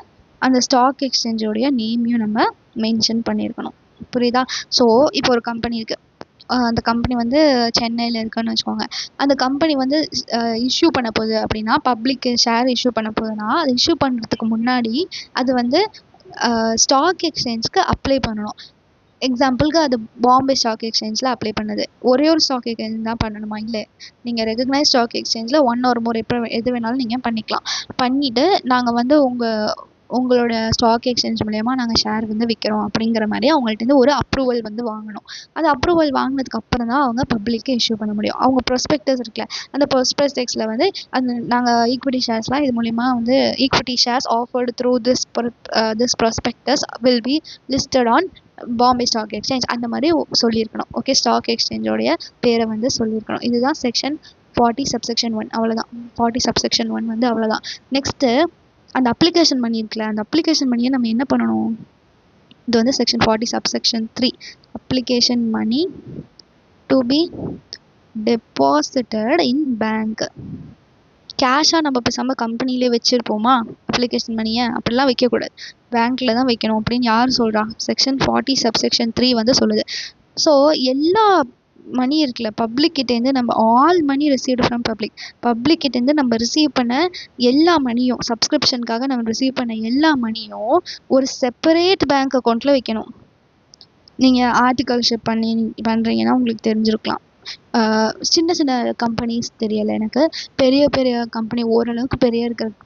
அந்த ஸ்டாக் எக்ஸ்சேஞ்சோடைய நேமையும் நம்ம மென்ஷன் பண்ணியிருக்கணும். புரியுதா? ஸோ இப்போ ஒரு கம்பெனி இருக்குது, அந்த கம்பெனி வந்து சென்னையில் இருக்குன்னு வச்சுக்கோங்க. அந்த கம்பெனி வந்து இஷ்யூ பண்ண போகுது அப்படின்னா, பப்ளிக்கு ஷேர் இஷ்யூ பண்ண போகுதுன்னா, அது இஷ்யூ பண்ணுறதுக்கு முன்னாடி அது வந்து ஸ்டாக் எக்ஸ்சேஞ்சுக்கு அப்ளை பண்ணணும். எக்ஸாம்பிளுக்கு அது பாம்பே ஸ்டாக் எக்ஸ்சேஞ்சில் அப்ளை பண்ணது, ஒரே ஒரு ஸ்டாக் எக்ஸ்சேஞ்ச் தான் பண்ணணுமா, இல்லை. நீங்கள் ரெகக்னைஸ் ஸ்டாக் எக்ஸ்சேஞ்சில் 1 or more எப்போ எது வேணாலும் நீங்கள் பண்ணிக்கலாம். பண்ணிவிட்டு நாங்கள் வந்து உங்களோட ஸ்டாக் எக்ஸ்சேஞ்ச் மூலயமா நாங்கள் ஷேர் வந்து விற்கிறோம் அப்படிங்கிற மாதிரி அவங்கள்ட்ட ஒரு அப்ரூவல் வந்து வாங்கணும். அது அப்ரூவல் வாங்கினதுக்கு அப்புறம் தான் அவங்க பப்ளிக்கு இஷ்யூ பண்ண முடியும். அவங்க ப்ராஸ்பெக்டஸ் இருக்குல்ல, அந்த ப்ராஸ்பெக்டஸில் வந்து அந்த நாங்கள் ஈக்விட்டி ஷேர்ஸ்லாம் இது மூலிமா வந்து equity shares offered through this prospectus will be listed on Bombay stock Exchange, அந்த மாதிரி சொல்லியிருக்கணும். ஓகே, ஸ்டாக் எக்ஸ்சேஞ்சோடைய பேரை வந்து சொல்லியிருக்கணும். இதுதான் செக்ஷன் 40 சப்செக்ஷன் 1. அவ்வளோதான், 40 சப்செக்ஷன் 1 வந்து அவ்வளோதான். நெக்ஸ்ட்டு அந்த அப்ளிகேஷன் மணி இருக்குல்ல, அந்த அப்ளிகேஷன் மணியை நம்ம என்ன பண்ணணும், இது வந்து section 40 subsection 3. Application money to be deposited in bank. கேஷாக நம்ம பேசாமல் கம்பெனிலே வச்சுருப்போமா அப்ளிகேஷன் மணியை, அப்படிலாம் வைக்கக்கூடாது, பேங்க்கில் தான் வைக்கணும் அப்படின்னு யார் சொல்கிறா, செக்ஷன் 40 சப்செக்ஷன் 3 வந்து சொல்லுது. ஸோ எல்லா மணி இருக்குல்ல, பப்ளிக்கிட்டேருந்து நம்ம all money received from public கிட்டேருந்து நம்ம ரிசீவ் பண்ண எல்லா மணியும், சப்ஸ்கிரிப்ஷனுக்காக நம்ம ரிசீவ் பண்ண எல்லா மணியும் ஒரு செப்பரேட் பேங்க் அக்கௌண்ட்டில் வைக்கணும். நீங்கள் ஆர்டிகல்ஷிப் பண்ணுறீங்கன்னா உங்களுக்கு தெரிஞ்சிருக்கலாம். சின்ன சின்ன கம்பெனிஸ் தெரியலை எனக்கு. பெரிய பெரிய கம்பெனி, ஓரளவுக்கு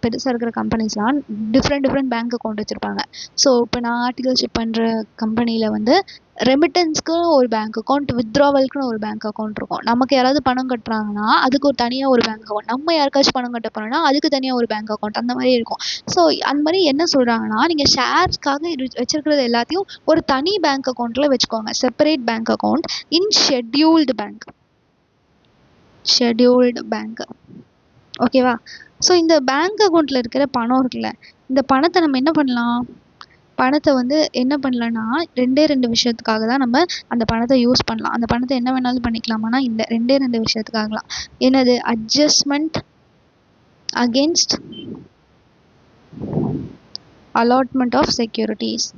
பெருசாக இருக்கிற கம்பெனிஸ்லாம் டிஃப்ரெண்ட் பேங்க் அக்கௌண்ட் வச்சுருப்பாங்க. ஸோ இப்போ நான் ஆர்டிகல்ஷிப் பண்ணுற கம்பெனியில் வந்து ரெமிட்டன்ஸ்க்கு ஒரு பேங்க் அக்கௌண்ட், வித்ட்ராவல்க்குன்னு ஒரு பேங்க் அக்கௌண்ட் இருக்கும். நமக்கு யாராவது பணம் கட்டுறாங்கன்னா அதுக்கு ஒரு தனியாக ஒரு பேங்க் அக்கௌண்ட், நம்ம யாருக்காச்சும் பணம் கட்ட போகிறோம்னா அதுக்கு தனியாக ஒரு பேங்க் அக்கௌண்ட், அந்த மாதிரி இருக்கும். ஸோ அந்த மாதிரி என்ன சொல்கிறாங்கன்னா, நீங்கள் ஷேர்ஸ்க்காக வச்சுருக்கிறது எல்லாத்தையும் ஒரு தனி பேங்க் அக்கௌண்ட்டில் வச்சுக்கோங்க. செப்பரேட் பேங்க் அக்கௌண்ட் இன் ஷெட்யூல்டு பேங்க். ஓகேவா? ஸோ இந்த பேங்க் அக்கௌண்ட்டில் இருக்கிற பணம் இருக்குல்ல, இந்த பணத்தை நம்ம என்ன பண்ணலாம்? பணத்தை வந்து என்ன பண்ணலான்னா, ரெண்டு விஷயத்துக்காக தான் நம்ம அந்த பணத்தை யூஸ் பண்ணலாம். அந்த பணத்தை என்ன வேணாலும் பண்ணிக்கலாமான்னா இல்லை, ரெண்டு விஷயத்துக்காகலாம். என்னது? Adjustment against allotment of securities,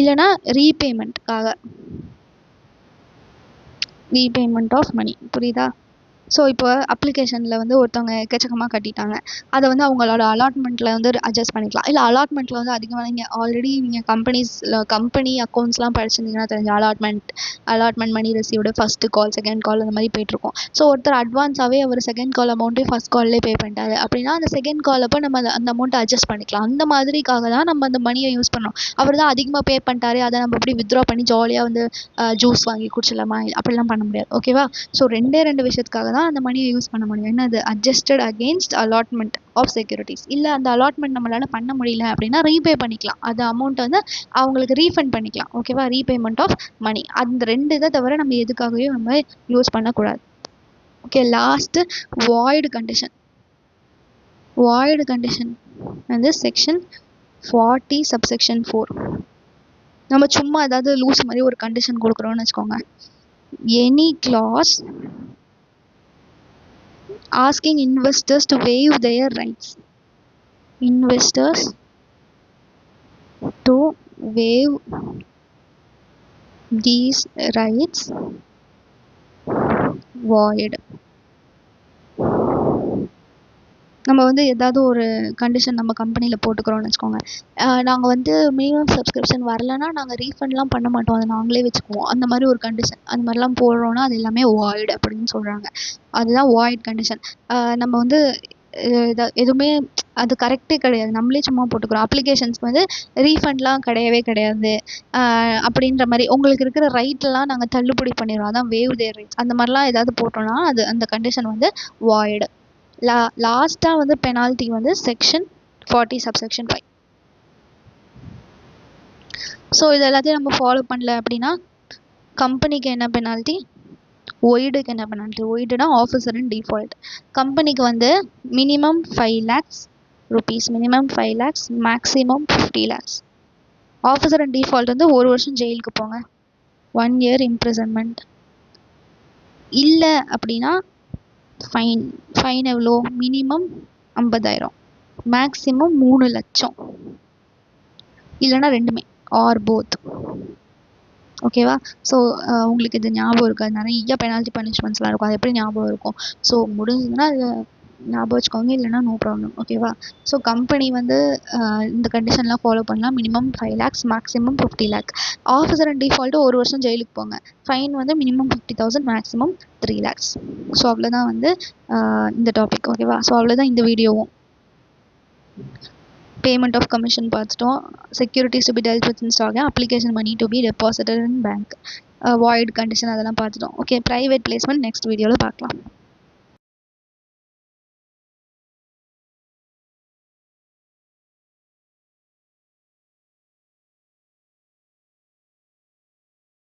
இல்லைனா ரீபேமெண்ட்காக, ரீபேமெண்ட் ஆஃப் மணி. புரியுதா? ஸோ இப்போ அப்ளிகேஷனில் வந்து ஒருத்தவங்க எக்கச்சக்கமாக கட்டிட்டாங்க, அதை வந்து அவங்களோட அலாட்மெண்ட்டில் வந்து அட்ஜஸ்ட் பண்ணிக்கலாம். இல்லை அலாட்மெண்ட்டில் வந்து அதிகமாக நீங்கள் கம்பெனி அக்கௌண்ட்ஸ்லாம் படிச்சிருந்தீங்கன்னா தெரிஞ்ச allotment money received, first call, second call, அந்த மாதிரி போயிட்டுருக்கோம். ஸோ ஒருத்தர் அட்வான்ஸாகவே அவர் செகண்ட் கால் அமௌண்ட்டே ஃபஸ்ட் கால்லே பே பண்ணிட்டாரு அப்படின்னா, அந்த செகண்ட் கால் அப்போ நம்ம அந்த அமௌண்ட்டை அட்ஜஸ்ட் பண்ணிக்கலாம். அந்த மாதிரிக்காக தான் நம்ம அந்த மணியை யூஸ் பண்ணோம். அவர் தான் அதிகமாக பே பண்ணிட்டாரு, அதை நம்ம எப்படி வித்ட்ரா பண்ணி ஜாலியாக வந்து ஜூஸ் வாங்கி குடிச்சிடலாமா? அப்படிலாம் பண்ண முடியாது. ஓகேவா? ஸோ ரெண்டு விஷயத்துக்காக தான் அந்த மணியை யூஸ் பண்ண முடியும். என்னது? Adjusted against allotment of securities. இல்லை அந்த அலாட்மெண்ட் நம்மளால் பண்ண முடியல அப்படின்னா ரீபே பண்ணிக்கலாம். அந்த அமௌண்ட்டை வந்து அவங்களுக்கு ரீஃபண்ட் பண்ணிக்கலாம். ஓகேவா? Repayment of money. அந்த ரெண்டு இதை தவிர நம்ம எதுக்காகவே நம்ம யூஸ் பண்ணக்கூடாது. Okay, last void condition. Void condition வந்து செக்ஷன் 40 சப்செக்ஷன் 4. நம்ம சும்மா ஏதாவது லூஸ் மாதிரி ஒரு கண்டிஷன் கொடுக்குறோன்னு வச்சுக்கோங்க. Any clause asking investors to waive their rights. Investors to waive these rights void. நம்ம வந்து ஏதாவது ஒரு கண்டிஷன் நம்ம கம்பெனியில் போட்டுக்கிறோன்னு வச்சுக்கோங்க. நாங்கள் வந்து மினிமம் சப்ஸ்கிரிப்ஷன் வரலைன்னா நாங்கள் ரீஃபண்ட்லாம் பண்ண மாட்டோம், அதை நாங்களே வச்சுக்குவோம், அந்த மாதிரி ஒரு கண்டிஷன் அந்த மாதிரிலாம் போடுறோன்னா அது எல்லாமே வாய்டு அப்படின்னு சொல்கிறாங்க. அதுதான் வாய்ட் கண்டிஷன். நம்ம வந்து எதுவுமே அது கரெக்டே கிடையாது, நம்மளே சும்மா போட்டுக்கிறோம். அப்ளிகேஷன்ஸ்க்கு வந்து ரீஃபண்ட்லாம் கிடையாது அப்படின்ற மாதிரி உங்களுக்கு இருக்கிற ரைட்லாம் நாங்கள் தள்ளுபடி பண்ணிடுறோம், அதான் வேவ் தேர் ரைட்ஸ். அந்த மாதிரிலாம் ஏதாவது போட்டோன்னா அது அந்த கண்டிஷன் வந்து வாய்டு. லாஸ்ட்டாக வந்து பெனால்ட்டி வந்து செக்ஷன் 40 சப்செக்ஷன் 5. ஸோ இது எல்லாத்தையும் நம்ம ஃபாலோ பண்ணல அப்படின்னா கம்பெனிக்கு என்ன பெனால்ட்டி, ஒய்டுக்கு என்ன பெனால்ட்டி. ஒய்டுனா ஆஃபீஸர் இன் டிஃபால்ட். கம்பெனிக்கு வந்து minimum 5 lakhs rupees, minimum 5 lakhs, maximum 50 lakhs. Officer in default வந்து 1 வருஷம் ஜெயிலுக்கு போங்க, 1 year imprisonment. இல்லை அப்படின்னா ஃபைன் எவ்வளோ? மினிமம் 50,000, மேக்ஸிமம் 3 லட்சம், இல்லைன்னா ரெண்டுமே, ஆர் போத். ஓகேவா? ஸோ உங்களுக்கு இது ஞாபகம் இருக்காது, நிறைய பெனால்ட்டி பனிஷ்மெண்ட்ஸ்லாம் இருக்கும், அது எப்படி ஞாபகம் இருக்கும்? ஸோ முடிஞ்சதுன்னா அது ஞாபகம் வச்சுக்கோங்க, இல்லைன்னா நோ ப்ராப்ளம். ஓகேவா? ஸோ கம்பெனி வந்து இந்த கண்டிஷன்லாம் ஃபாலோ பண்ணலாம். Minimum 5 lakhs, maximum 50 lakh. Officer and default 1 வருஷம் ஜெயிலுக்கு போங்க. ஃபைன் வந்து மினிமம் 50,000, மேக்ஸிமம் 3 lakhs. ஸோ அவ்வளோதான் வந்து இந்த டாபிக். ஓகேவா? ஸோ அவ்வளோதான் இந்த வீடியோவும். பேமெண்ட் ஆஃப் கமிஷன் பார்த்துட்டோம், securities to be dealt with in stock, application money to be deposited in bank, void condition அதெல்லாம் பார்த்துட்டோம். ஓகே, ப்ரைவேட் பிளேஸ்மெண்ட் நெக்ஸ்ட் வீடியோவில் பார்க்கலாம்.